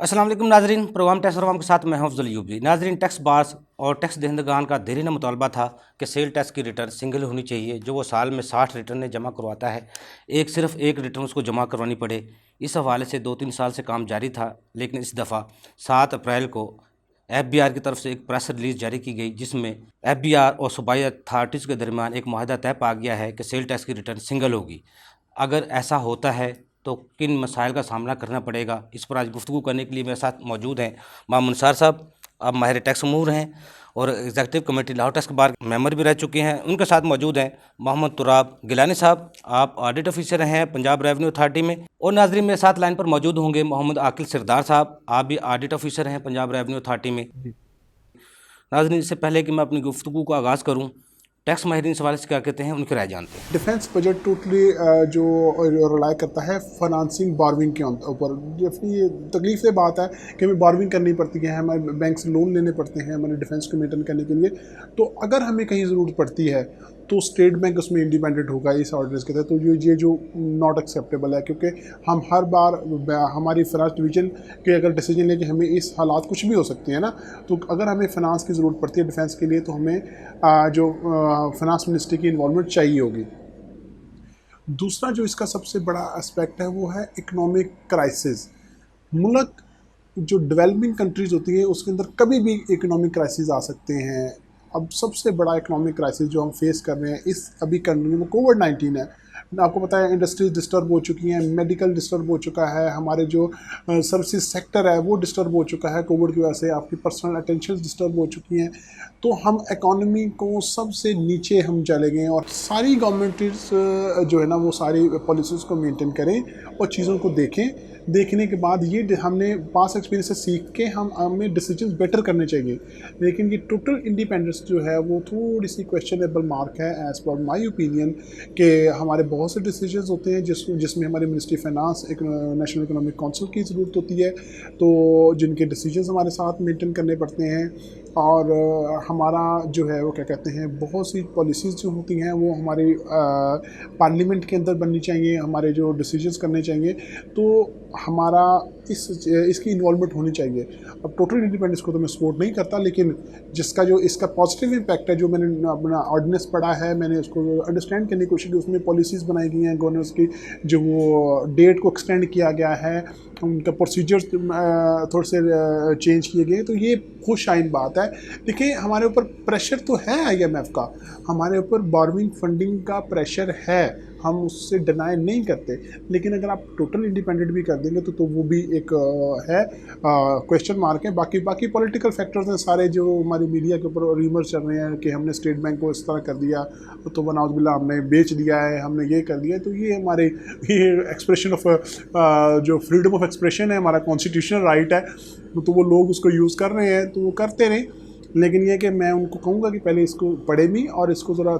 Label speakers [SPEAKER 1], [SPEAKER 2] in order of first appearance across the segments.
[SPEAKER 1] अस्सलाम वालेकुम नाजरीन, प्रोग्राम टैक्स प्रोग्राम के साथ मैं हूं अफजल यूबी। नाजरीन, टैक्स बार्स और टैक्स दहिंदगान का देरीना मुतालबा था कि सेल टैक्स की रिटर्न सिंगल होनी चाहिए। जो वो साल में 60 रिटर्न जमा करवाता है, सिर्फ एक रिटर्न उसको जमा करवानी पड़े। इस हवाले से 2-3 साल से काम जारी था, लेकिन इस दफ़ा 7 अप्रैल को FBR की तरफ से एक प्रेस रिलीज़ जारी की गई, जिसमें FBR और सूबाई अथार्टीज़ के दरमियान एक माहिदा तय पा गया है कि सेल टैक्स की रिटर्न सिंगल होगी। अगर ऐसा होता है तो किन मसाइल का सामना करना पड़ेगा, इस पर आज गुफ्तगू करने के लिए मेरे साथ मौजूद हैं मामून निसार साहब। आप माहिर टैक्स अमूर हैं और executive committee Lahore tax bar member भी रह चुके हैं। उनके साथ मौजूद हैं मोहम्मद तुराब गिलानी साहब, आप ऑडिट ऑफिसर हैं पंजाब रेवेन्यू अथॉरिटी में। और नाजरीन, मेरे साथ लाइन पर मौजूद होंगे मोहम्मद आकिल सरदार साहब, आप भी ऑडिट ऑफिसर हैं पंजाब रेवेन्यू अथॉरिटी में। नाजरीन, इससे पहले कि मैं अपनी गुफ्तगू को आगाज़ करूँ, टैक्स माहिरीन इस हवाले से क्या कहते हैं, उनकी राय जानते हैं।
[SPEAKER 2] डिफेंस बजट टोटली जो रिलाई करता है फाइनेंसिंग बारविंग के ऊपर। ये तकलीफ से बात है कि हमें बारविंग करनी पड़ती है, हमें बैंक से लोन लेने पड़ते हैं हमारे डिफेंस को मेंटेन करने के लिए। तो अगर हमें कहीं ज़रूरत पड़ती है तो स्टेट बैंक उसमें इंडिपेंडेंट होगा इस ऑर्डर्स के तहत। तो ये जो नॉट एक्सेप्टेबल है, क्योंकि हम हर बार हमारी फाइनेंस डिवीजन के अगर डिसीजन लें कि हमें इस हालात कुछ भी हो सकती है ना, तो अगर हमें फाइनेंस की ज़रूरत पड़ती है डिफेंस के लिए, तो हमें जो फाइनेंस मिनिस्ट्री की इन्वॉल्वमेंट चाहिए होगी। दूसरा जो इसका सबसे बड़ा एस्पेक्ट है वो है इकोनॉमिक क्राइसिस। मुल्क जो डेवलपिंग कंट्रीज़ होती है उसके अंदर कभी भी इकोनॉमिक क्राइसिस आ सकते हैं। अब सबसे बड़ा इकोनॉमिक क्राइसिस जो हम फेस कर रहे हैं इस अभी कंट्री में कोविड-19 है। आपको पता है इंडस्ट्रीज डिस्टर्ब हो चुकी हैं, मेडिकल डिस्टर्ब हो चुका है, हमारे जो सर्विसेज सेक्टर है वो डिस्टर्ब हो चुका है कोविड की वजह से, आपकी पर्सनल अटेंशन डिस्टर्ब हो चुकी हैं। तो हम इकॉनमी को सबसे नीचे हम चले गए हैं। और सारी गवर्नमेंट्स जो है ना वो सारी पॉलिसीज़ को मेंटेन करें और चीज़ों को देखें। देखने के बाद ये हमने पास एक्सपीरियंस से सीख के हमें डिसीजंस बेटर करने चाहिए। लेकिन ये टोटल इंडिपेंडेंस जो है वो थोड़ी सी क्वेश्चनेबल मार्क है एज़ पर माय ओपिनियन, कि हमारे बहुत से डिसीजंस होते हैं जिसमें हमारी मिनिस्ट्री फाइनेंस एक नेशनल इकोनॉमिक काउंसिल की ज़रूरत होती है, तो जिनके डिसीजंस हमारे साथ मेंटेन करने पड़ते हैं। और हमारा जो है वो क्या कहते हैं, बहुत सी पॉलिसीज़ जो होती हैं वो हमारी पार्लियामेंट के अंदर बननी चाहिए, हमारे जो डिसीजंस करने चाहिए, तो हमारा इसकी इन्वॉल्वमेंट होनी चाहिए। अब टोटल इंडिपेंडेंस को तो मैं सपोर्ट नहीं करता, लेकिन जिसका जो इसका पॉजिटिव इम्पैक्ट है, जो मैंने अपना ऑर्डिनेंस पढ़ा है, मैंने उसको अंडरस्टैंड करने की कोशिश की, उसमें पॉलिसीज़ बनाई गई हैं गवर्नर्स की, जो वो डेट को एक्सटेंड किया गया है, उनका प्रोसीजर्स थोड़े से चेंज किए गए, तो ये खुश आइन बात है। देखिए, हमारे ऊपर प्रेशर तो है IMF का, हमारे ऊपर बोरोइंग फंडिंग का प्रेशर है, हम उससे डिनाई नहीं करते। लेकिन अगर आप टोटल इंडिपेंडेंट भी कर देंगे तो वो भी एक है क्वेश्चन मार्क है। बाकी पॉलिटिकल फैक्टर्स हैं सारे, जो हमारी मीडिया के ऊपर र्यूमर्स चल रहे हैं कि हमने स्टेट बैंक को इस तरह कर दिया, तो बनाउज़बिल्ला हमने बेच दिया है, हमने ये कर दिया। तो ये हमारे ये एक्सप्रेशन ऑफ जो फ्रीडम ऑफ एक्सप्रेशन है, हमारा कॉन्स्टिट्यूशनल राइट है, तो वो लोग उसको यूज़ कर रहे हैं तो वो करते रहें। लेकिन ये कि मैं उनको कहूँगा कि पहले इसको पढ़े भी और इसको ज़रा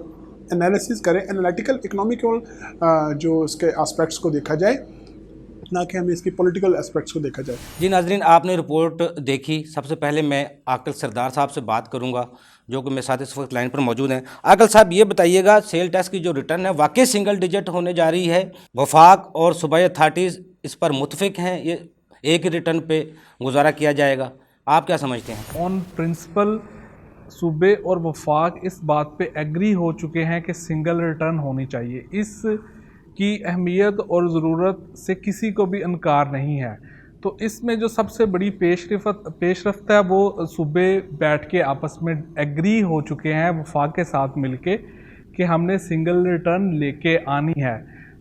[SPEAKER 2] एनालिसिस करें, एनालिटिकल इकोनॉमिकल जो इसके एस्पेक्ट्स को देखा जाए, ना कि हमें इसकी पॉलिटिकल एस्पेक्ट्स को देखा जाए।
[SPEAKER 1] जी नाजरीन, आपने रिपोर्ट देखी। सबसे पहले मैं आकिल सरदार साहब से बात करूंगा, जो कि मेरे साथ इस वक्त लाइन पर मौजूद हैं। आकिल साहब, ये बताइएगा, सेल टैक्स की जो रिटर्न है वाकई सिंगल डिजिट होने जा रही है? वफाक और सूबाई अथॉरिटीज़ इस पर मुतफिक हैं, ये एक ही रिटर्न पे गुजारा किया जाएगा? आप क्या समझते हैं?
[SPEAKER 3] ऑन प्रिंसिपल सूबे और वफाक इस बात पे एग्री हो चुके हैं कि सिंगल रिटर्न होनी चाहिए। इस की अहमियत और ज़रूरत से किसी को भी इनकार नहीं है। तो इसमें जो सबसे बड़ी पेशरफ्त है वो सूबे बैठ के आपस में एग्री हो चुके हैं वफाक के साथ मिलके कि हमने सिंगल रिटर्न लेके आनी है।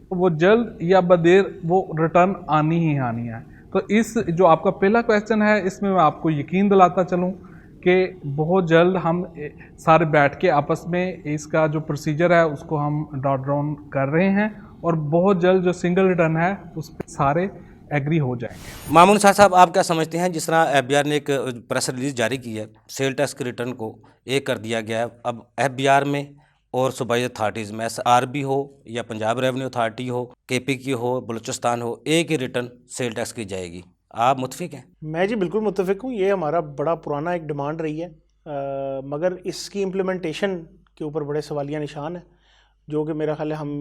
[SPEAKER 3] तो वो जल्द या बदेर वो रिटर्न आनी ही आनी है। तो इस जो आपका पहला क्वेश्चन है, इसमें मैं आपको यकीन दिलाता चलूँ कि बहुत जल्द हम सारे बैठ के आपस में इसका जो प्रोसीजर है उसको हम डॉट डाउन कर रहे हैं, और बहुत जल्द जो सिंगल रिटर्न है उस पर सारे एग्री हो जाएंगे।
[SPEAKER 1] मामून निसार साहब, आप क्या समझते हैं? जिस तरह FBR ने एक प्रेस रिलीज जारी की है, सेल टैक्स के रिटर्न को एक कर दिया गया है। अब FBR में और सूबाई अथॉरिटीज़ में, SRB हो या पंजाब रेवेन्यू अथॉरिटी हो, KP की हो, बलूचिस्तान हो, एक ही रिटर्न सेल टैक्स की जाएगी। आप मुतफिक हैं?
[SPEAKER 4] मैं जी बिल्कुल मुतफिक हूँ। ये हमारा बड़ा पुराना एक डिमांड रही है, मगर इसकी इम्प्लीमेंटेशन के ऊपर बड़े सवालिया निशान है, जो कि मेरा ख्याल है हम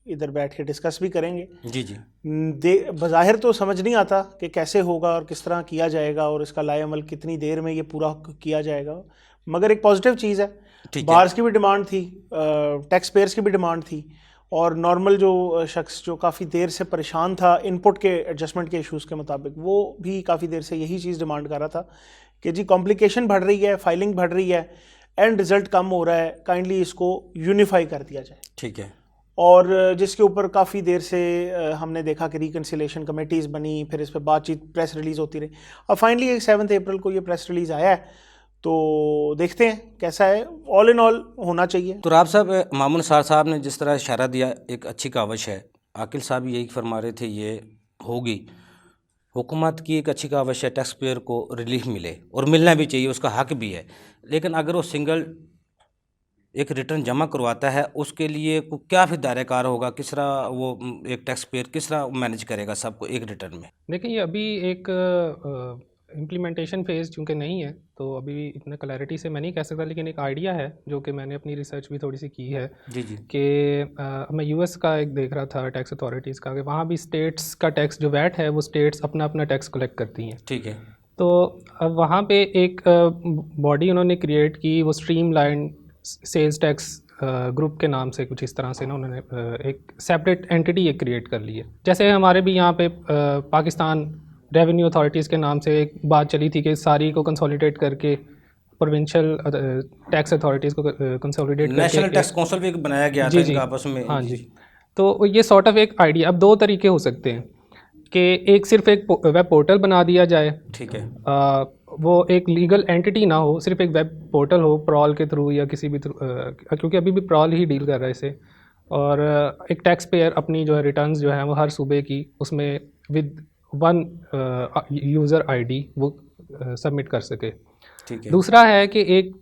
[SPEAKER 4] इधर बैठ के डिस्कस भी करेंगे।
[SPEAKER 1] जी जी।
[SPEAKER 4] बज़ाहिर तो समझ नहीं आता कि कैसे होगा और किस तरह किया जाएगा और इसका लाएअमल कितनी देर में ये पूरा किया जाएगा, मगर एक पॉजिटिव चीज़ है। बार्स की भी डिमांड थी, टैक्स पेयर्स की भी डिमांड थी, और नॉर्मल जो शख्स जो काफ़ी देर से परेशान था इनपुट के एडजस्टमेंट के इश्यूज़ के मुताबिक, वो भी काफ़ी देर से यही चीज़ डिमांड कर रहा था कि जी कॉम्प्लिकेशन बढ़ रही है, फाइलिंग बढ़ रही है, एंड रिज़ल्ट कम हो रहा है, काइंडली इसको यूनिफाई कर दिया जाए।
[SPEAKER 1] ठीक है।
[SPEAKER 4] और जिसके ऊपर काफ़ी देर से हमने देखा कि रिकन्सिलेशन कमेटीज़ बनी, फिर इस पर बातचीत, प्रेस रिलीज़ होती रही, और फाइनली 7 अप्रैल को ये प्रेस रिलीज़ आया है, तो देखते हैं कैसा है। ऑल इन ऑल होना चाहिए।
[SPEAKER 1] तो राब साहब, मामून सार साहब ने जिस तरह इशारा दिया, एक अच्छी काविश है। आकिल साहब यही फरमा रहे थे ये होगी। हुकूमत की एक अच्छी काविश है, टैक्स पेयर को रिलीफ मिले, और मिलना भी चाहिए, उसका हक भी है। लेकिन अगर वो सिंगल एक रिटर्न जमा करवाता है, उसके लिए क्या फिर दायरेकार होगा, किस तरह वो एक टैक्स पेयर किस तरह मैनेज करेगा सबको एक रिटर्न में?
[SPEAKER 5] देखिए, ये अभी एक इम्प्लीमेंटेशन फेज़ चूँकि नहीं है, तो अभी इतना क्लैरिटी से मैं नहीं कह सकता, लेकिन एक आइडिया है जो कि मैंने अपनी रिसर्च भी थोड़ी सी की है।
[SPEAKER 1] जी जी।
[SPEAKER 5] कि मैं यूएस का एक देख रहा था टैक्स अथॉरिटीज़ का, कि वहाँ भी स्टेट्स का टैक्स जो वैट है वो स्टेट्स अपना अपना टैक्स कलेक्ट करती हैं।
[SPEAKER 1] ठीक है।
[SPEAKER 5] तो अब वहाँ पे एक बॉडी उन्होंने क्रिएट की, वो स्ट्रीमलाइन सेल्स टैक्स ग्रुप के नाम से कुछ इस तरह से ना उन्होंने एक सेपरेट एंटिटी एक क्रिएट कर ली है। जैसे हमारे भी यहाँ पे पाकिस्तान रेवेन्यू अथॉरिटीज़ के नाम से एक बात चली थी कि सारी को कंसोलिडेट करके प्रोविंशियल टैक्स अथॉरिटीज़ को कंसोलिडेट करके
[SPEAKER 1] नेशनल टैक्स काउंसिल भी बनाया गया था इनका आपस में।
[SPEAKER 5] हाँ जी। तो ये सॉर्ट ऑफ एक आइडिया, अब दो तरीके हो सकते हैं कि एक सिर्फ एक वेब पोर्टल बना दिया जाए।
[SPEAKER 1] ठीक है।
[SPEAKER 5] वो एक लीगल एंटिटी ना हो, सिर्फ एक वेब पोर्टल हो प्रॉल के थ्रू या किसी भी थ्रू, क्योंकि अभी भी प्रॉल ही डील कर रहा है इसे। और एक टैक्स पेयर अपनी जो है रिटर्न्स जो है वो हर सूबे की उसमें विद वन यूज़र आईडी वो सबमिट कर सके।
[SPEAKER 1] ठीक है।
[SPEAKER 5] दूसरा है कि एक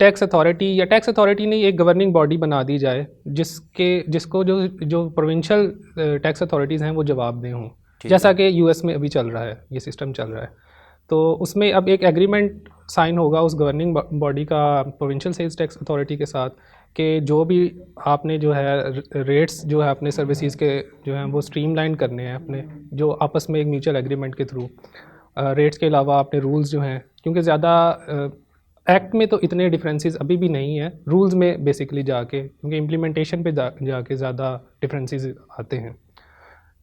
[SPEAKER 5] टैक्स अथॉरिटी या टैक्स अथॉरिटी नहीं, एक गवर्निंग बॉडी बना दी जाए जिसको जो प्रोविंशियल टैक्स अथॉरिटीज़ हैं वो जवाब दें हों, जैसा कि यूएस में अभी चल रहा है, ये सिस्टम चल रहा है। तो उसमें अब एक एग्रीमेंट साइन होगा उस गवर्निंग बॉडी का प्रोविंशियल सेल्स टैक्स अथॉरिटी के साथ कि जो भी आपने जो है रेट्स जो है अपने सर्विसेज के जो हैं वो स्ट्रीमलाइन करने हैं अपने, जो आपस में एक म्यूचुअल एग्रीमेंट के थ्रू। रेट्स के अलावा अपने रूल्स जो हैं, क्योंकि ज़्यादा एक्ट में तो इतने डिफरेंसेस अभी भी नहीं है, रूल्स में बेसिकली जाके, क्योंकि इम्प्लीमेंटेशन पे जाके ज़्यादा डिफरेंसेस आते हैं।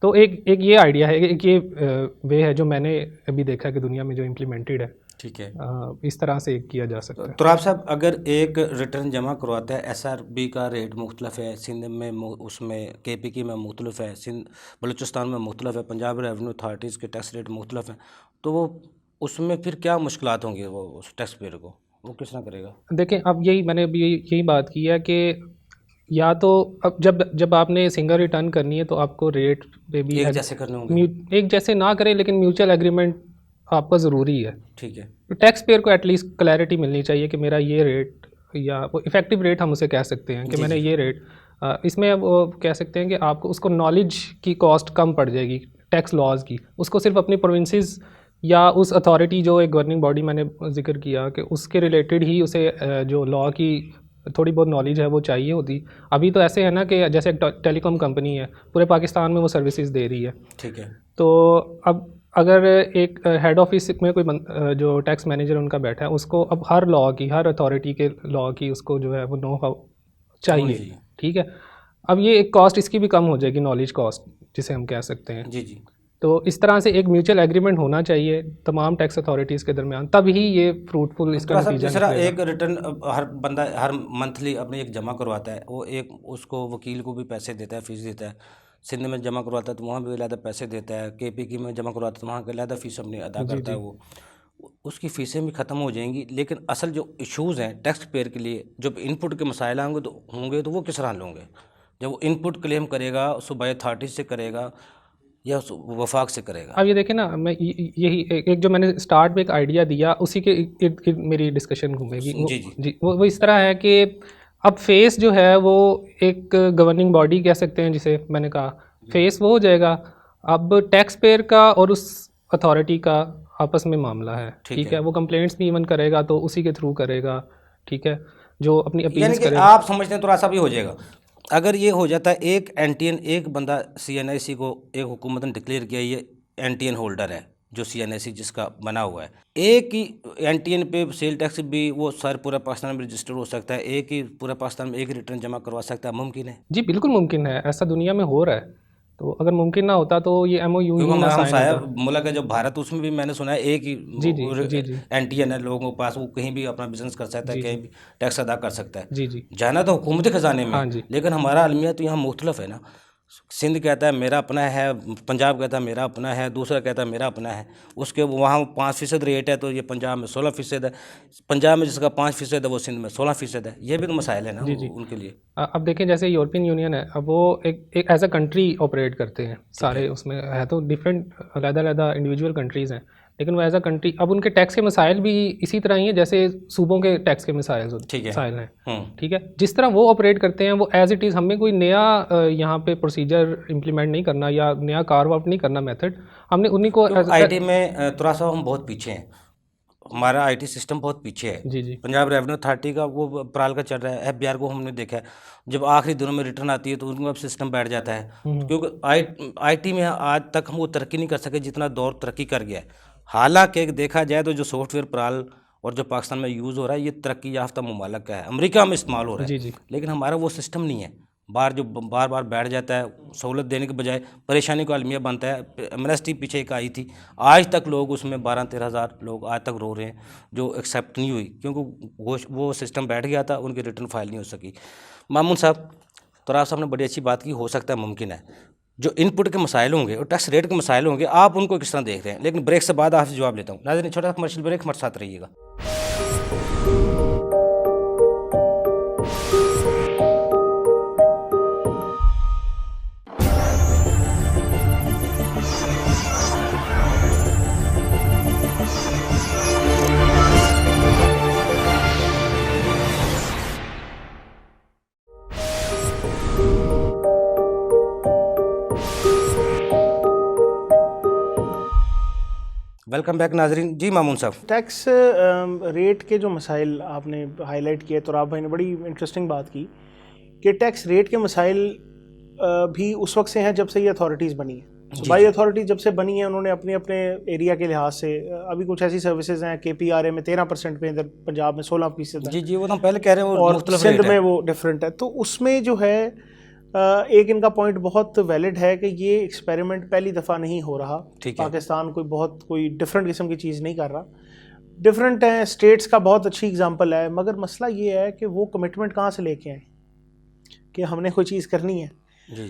[SPEAKER 5] तो एक ये आइडिया है, एक ये वे है जो मैंने अभी देखा कि दुनिया में जो इम्प्लीमेंटेड है।
[SPEAKER 1] ठीक है।
[SPEAKER 5] इस तरह से किया जा सकता है।
[SPEAKER 1] तो आप साहब, अगर एक रिटर्न जमा करवाता है, एसआरबी का रेट मुख्तलिफ है, सिंध में उसमें केपीके में मुख्तलिफ है, सिंध बलूचिस्तान में मुख्तलिफ है, पंजाब रेवेन्यू अथॉरिटीज़ के टैक्स रेट मुख्तलिफ हैं, तो वो उसमें फिर क्या मुश्किलात होंगी वो उस टैक्स पेयर को, वो किस तरह करेगा?
[SPEAKER 5] देखें, अब मैंने अभी यही बात की है कि या तो अब जब आपने सिंगल रिटर्न करनी है तो आपको रेट पे भी
[SPEAKER 1] एक जैसे करने होंगे।
[SPEAKER 5] एक जैसे ना करें, लेकिन म्यूचुअल एग्रीमेंट आपका ज़रूरी है।
[SPEAKER 1] ठीक है।
[SPEAKER 5] तो टैक्स पेयर को एटलीस्ट क्लैरिटी मिलनी चाहिए कि मेरा ये रेट, या वो इफ़ेक्टिव रेट हम उसे कह सकते हैं कि मैंने ये रेट, इसमें अब वो कह सकते हैं कि आपको उसको नॉलेज की कॉस्ट कम पड़ जाएगी टैक्स लॉज की, उसको सिर्फ अपनी प्रोविंसेस या उस अथॉरिटी जो एक गवर्निंग बॉडी मैंने जिक्र किया कि उसके रिलेटेड ही उसे जो लॉ की थोड़ी बहुत नॉलेज है वो चाहिए होती। अभी तो ऐसे है ना कि जैसे एक टेलीकॉम कंपनी है, पूरे पाकिस्तान में वो सर्विसेज दे रही है।
[SPEAKER 1] ठीक है।
[SPEAKER 5] तो अब अगर एक हेड ऑफिस में कोई जो टैक्स मैनेजर उनका बैठा है, उसको अब हर लॉ की, हर अथॉरिटी के लॉ की उसको जो है वो नो हाउ चाहिए। ठीक है। अब ये एक कॉस्ट इसकी भी कम हो जाएगी, नॉलेज कॉस्ट जिसे हम कह सकते हैं।
[SPEAKER 1] जी जी।
[SPEAKER 5] तो इस तरह से एक म्यूचुअल एग्रीमेंट होना चाहिए तमाम टैक्स अथॉरिटीज़ के दरमियान, तभी ये फ्रूटफुल इसका नतीजा
[SPEAKER 1] जिस तरह एक रिटर्न हर बंदा हर मंथली अपने एक जमा करवाता है, वो एक उसको वकील को भी पैसे देता है, फीस देता है। सिंध में जमा करवाता है तो वहाँ भी अलहदा पैसे देता है, केपीके में जमा करवाता है तो वहाँ का अलहदा फीस अपनी अदा करता है। वो उसकी फ़ीसें भी ख़त्म हो जाएंगी, लेकिन असल जो इशूज़ हैं टैक्स पेयर के लिए, जब इनपुट के मसाइल होंगे तो वो किस तरह हल होंगे? जब वो इनपुट क्लेम करेगा सूबाई अथॉरिटीज़ से करेगा या वफाक से करेगा?
[SPEAKER 5] अब ये देखें ना, मैं यही एक जो मैंने स्टार्ट में एक आइडिया दिया उसी के इर्द गिर्द मेरी डिस्कशन घूमेगी।
[SPEAKER 1] जी जी।
[SPEAKER 5] वो इस तरह है कि अब फेस जो है वो एक गवर्निंग बॉडी कह सकते हैं जिसे मैंने कहा, फेस वो हो जाएगा। अब टैक्स पेयर का और उस अथॉरिटी का आपस में मामला है। ठीक है। वो कंप्लेंट्स भी इवन करेगा तो उसी के थ्रू करेगा। ठीक है। जो अपनी अपील्स करेगा।
[SPEAKER 1] आप समझते हैं थोड़ा सा भी हो जाएगा, अगर ये हो जाता है एक एनटीएन, एक बंदा सीएनआईसी को एक हुकूमत ने डिक्लेयर किया ये एनटीएन होल्डर है, जो सीएनआईसी जिसका बना हुआ है, एक ही एनटीएन पे सेल टैक्स भी वो सर पूरा पाकिस्तान में रजिस्टर हो सकता है, एक ही पूरा पाकिस्तान में एक रिटर्न जमा करवा सकता है, मुमकिन है?
[SPEAKER 5] जी बिल्कुल मुमकिन है, ऐसा दुनिया में हो रहा है। तो अगर मुमकिन ना होता तो ये एमओयू ही ना साइन होता।
[SPEAKER 1] मुल्क है जो भारत, उसमें भी मैंने सुना है एक ही एनटीएन है, लोगों के पास वो कहीं भी अपना बिजनेस कर सकता है, कहीं भी टैक्स अदा कर सकता है।
[SPEAKER 5] जी जी
[SPEAKER 1] जाना तो हुकूमती खजाने में, लेकिन हमारा अलमिया तो यहाँ मुख्तलिफ है ना। सिंध कहता है मेरा अपना है, पंजाब कहता है मेरा अपना है, दूसरा कहता है मेरा अपना है, उसके वहाँ 5% रेट है तो ये पंजाब में 16% है, पंजाब में जिसका 5% है वो सिंध में 16% है। ये भी तो मसाइल है ना उनके लिए।
[SPEAKER 5] अब देखें जैसे यूरोपियन यूनियन है, अब वो एक एज अ कंट्री ऑपरेट करते हैं सारे, उसमें है तो डिफरेंट अलग-अलग इंडिविजुअल कंट्रीज़ हैं, लेकिन वो एज अ कंट्री, अब उनके टैक्स के मसाइल भी इसी तरह ही हैं जैसे सूबों के टैक्स के मसाइल हैं। ठीक है, जिस तरह वो ऑपरेट करते हैं वो एज इट इज़, हमें कोई नया यहाँ पे प्रोसीजर इम्प्लीमेंट नहीं करना या नया कार्व आउट नहीं करना मेथड, हमने उन्हीं को
[SPEAKER 1] आईटी में थोड़ा सा हम बहुत पीछे हैं, हमारा आईटी सिस्टम बहुत पीछे है।
[SPEAKER 5] जी जी
[SPEAKER 1] पंजाब रेवेन्यू अथॉरिटी का वो प्राल का चल रहा है, एफबीआर को हमने देखा है जब आखिरी दिनों में रिटर्न आती है तो उनका सिस्टम बैठ जाता है, क्योंकि आईटी में आज तक हम वो तरक्की नहीं कर सके जितना दौर तरक्की कर गया है। हालांकि देखा जाए तो जो सॉफ्टवेयर प्राल और जो पाकिस्तान में यूज़ हो रहा है ये तरक्की याफ्ता ममालिक का है, अमेरिका में इस्तेमाल हो रहा है,
[SPEAKER 5] जी।
[SPEAKER 1] लेकिन हमारा वो सिस्टम नहीं है। बार बार बैठ जाता है, सहूलत देने के बजाय परेशानी को अलमिया बनता है। एमनेस्टी पीछे एक आई थी, आज तक लोग उसमें 12-13 हज़ार लोग आज तक रो रहे हैं जो एक्सेप्ट नहीं हुई, क्योंकि वो सिस्टम बैठ गया था, उनकी रिटर्न फाइल नहीं हो सकी। मामून साहब, तो साहब ने बड़ी अच्छी बात की, हो सकता है मुमकिन है जो इनपुट के मसाइल होंगे और टैक्स रेट के मसाइल होंगे, आप उनको किस तरह देख रहे हैं, लेकिन ब्रेक से बाद आपसे जवाब लेता हूँ। नाज़रीन, छोटा सा कमर्शियल ब्रेक, हमारे साथ रहिएगा। वेलकम बैक नाजरीन। जी मामून साहब,
[SPEAKER 4] टैक्स रेट के जो मसाइल आपने हाईलाइट किए, तो भाई ने बड़ी इंटरेस्टिंग बात की कि टैक्स रेट के मसाइल भी उस वक्त से हैं जब से ये अथॉरिटीज़ बनी है। सूबाई अथॉरिटी जब से बनी है उन्होंने अपने अपने एरिया के लिहाज से, अभी कुछ ऐसी सर्विसेज हैं KPRA में 13% पे, इधर पंजाब में 16% है।
[SPEAKER 1] जी, वो तो हम पहले कह रहे हैं,
[SPEAKER 4] और सिंध में वो डिफरेंट है। तो उसमें जो है एक इनका पॉइंट बहुत वैलिड है कि ये एक्सपेरिमेंट पहली दफ़ा नहीं हो रहा। पाकिस्तान कोई डिफरेंट किस्म की चीज़ नहीं कर रहा, डिफरेंट है स्टेट्स का बहुत अच्छी एग्जांपल है, मगर मसला ये है कि वो कमिटमेंट कहाँ से लेके आए कि हमने कोई चीज़ करनी है।
[SPEAKER 1] जी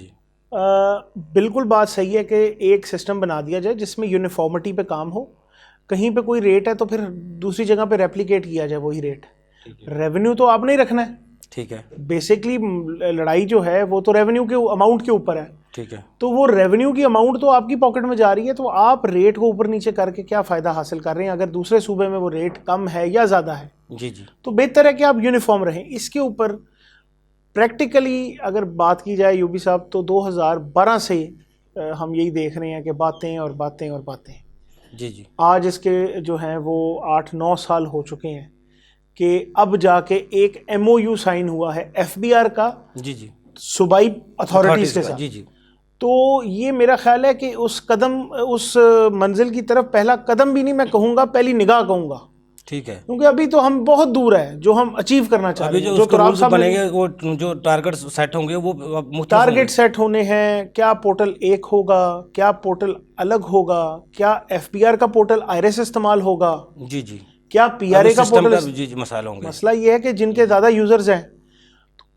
[SPEAKER 4] बिल्कुल बात सही है कि एक सिस्टम बना दिया जाए जिसमें यूनिफॉर्मिटी पे काम हो, कहीं पे कोई रेट है तो फिर दूसरी जगह पे रेप्लिकेट किया जाए वही रेट। रेवेन्यू तो आपने ही रखना है,
[SPEAKER 1] ठीक है।
[SPEAKER 4] बेसिकली लड़ाई जो है वो तो रेवेन्यू के अमाउंट के ऊपर है,
[SPEAKER 1] ठीक है।
[SPEAKER 4] तो वो रेवेन्यू की अमाउंट तो आपकी पॉकेट में जा रही है, तो आप रेट को ऊपर नीचे करके क्या फ़ायदा हासिल कर रहे हैं अगर दूसरे सूबे में वो रेट कम है या ज़्यादा है।
[SPEAKER 1] जी जी,
[SPEAKER 4] तो बेहतर है कि आप यूनिफॉर्म रहें। इसके ऊपर प्रैक्टिकली अगर बात की जाए यूबी साहब, तो 2012 से हम यही देख रहे हैं कि बातें और बातें और बातें।
[SPEAKER 1] जी जी,
[SPEAKER 4] आज इसके जो हैं वो 8-9 साल हो चुके हैं कि अब जाके एक MOU साइन हुआ है FBR का,
[SPEAKER 1] जी जी,
[SPEAKER 4] सूबाई अथॉरिटीज़ के साथ।
[SPEAKER 1] जी जी,
[SPEAKER 4] तो ये मेरा ख्याल है कि उस मंजिल की तरफ पहला कदम भी नहीं मैं कहूँगा, पहली निगाह कहूँगा,
[SPEAKER 1] ठीक है।
[SPEAKER 4] क्योंकि अभी तो हम बहुत दूर है जो हम अचीव करना चाह रहे हैं। जो
[SPEAKER 1] रूल्स बनेंगे, वो जो टारगेट सेट होंगे वो
[SPEAKER 4] टारगेट सेट होने हैं। क्या पोर्टल एक होगा, क्या पोर्टल अलग होगा, क्या FBR का पोर्टल IRIS इस्तेमाल होगा,
[SPEAKER 1] जी जी,
[SPEAKER 4] क्या PRA का पोर्टल।
[SPEAKER 1] जी जी, मसाला होंगे।
[SPEAKER 4] मसला ये है कि जिनके ज़्यादा यूज़र्स हैं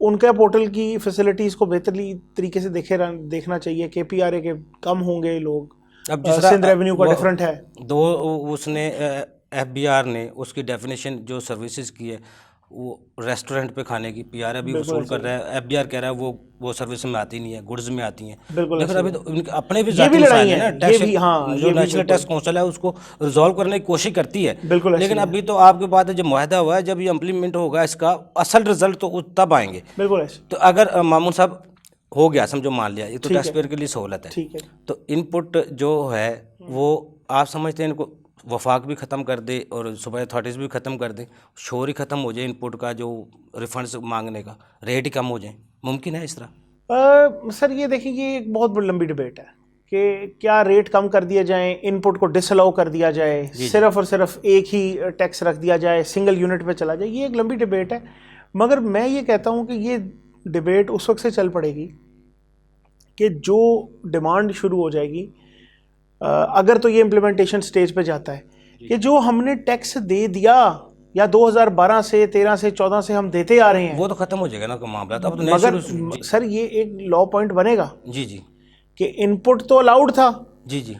[SPEAKER 4] उनके पोर्टल की फैसिलिटीज़ को बेहतरी तरीके से देखना चाहिए। KPRA के कम होंगे लोग,
[SPEAKER 1] अब
[SPEAKER 4] सिंध रेवेन्यू का डिफरेंट है।
[SPEAKER 1] दो उसने FBR ने उसकी डेफिनेशन जो सर्विसेज की है वो रेस्टोरेंट पे खाने की, PRA भी वसूल कर रहा है, FBR कह रहा है वो सर्विस में आती नहीं है, गुड्स में आती हैं। लेकिन अभी तो उनके अपने भी जाती मसाइल है ना, टैक्स जो नेशनल टैक्स काउंसिल है उसको रिजॉल्व करने की कोशिश करती है, लेकिन अभी तो आपके बात है जब मुआहदा हुआ है, जब ये इम्प्लीमेंट होगा इसका असल रिजल्ट तो तब आएंगे।
[SPEAKER 4] बिल्कुल।
[SPEAKER 1] तो अगर मामून साहब हो गया, समझो मान लिया, ये तो टैक्स पेयर के लिए सहूलत है,
[SPEAKER 4] ठीक है,
[SPEAKER 1] तो इनपुट जो है वो आप समझते हैं इनको वफाक भी ख़त्म कर दे और सूबाई अथॉरिटीज़ भी ख़त्म कर दे, शोर ही ख़त्म हो जाए, इनपुट का जो रिफंड्स मांगने का रेट ही कम हो जाए, मुमकिन है इस तरह?
[SPEAKER 4] सर ये देखिए, ये एक बहुत बड़ी लंबी डिबेट है कि क्या रेट कम कर दिया जाए, इनपुट को डिसअलाउ कर दिया जाए, सिर्फ और सिर्फ एक ही टैक्स रख दिया जाए, सिंगल यूनिट पे चला जाए। ये एक लंबी डिबेट है, मगर मैं ये कहता हूँ कि ये डिबेट उस वक्त से चल पड़ेगी कि जो डिमांड शुरू हो जाएगी, अगर तो ये इम्प्लीमेंटेशन स्टेज पे जाता है कि जो हमने टैक्स दे दिया या 2012 से 13 से 14 से हम देते आ रहे हैं,
[SPEAKER 1] वो तो खत्म हो जाएगा ना मामला, अब तो
[SPEAKER 4] मगर सर ये एक लॉ पॉइंट बनेगा
[SPEAKER 1] जी जी
[SPEAKER 4] कि इनपुट तो अलाउड था,
[SPEAKER 1] जी जी,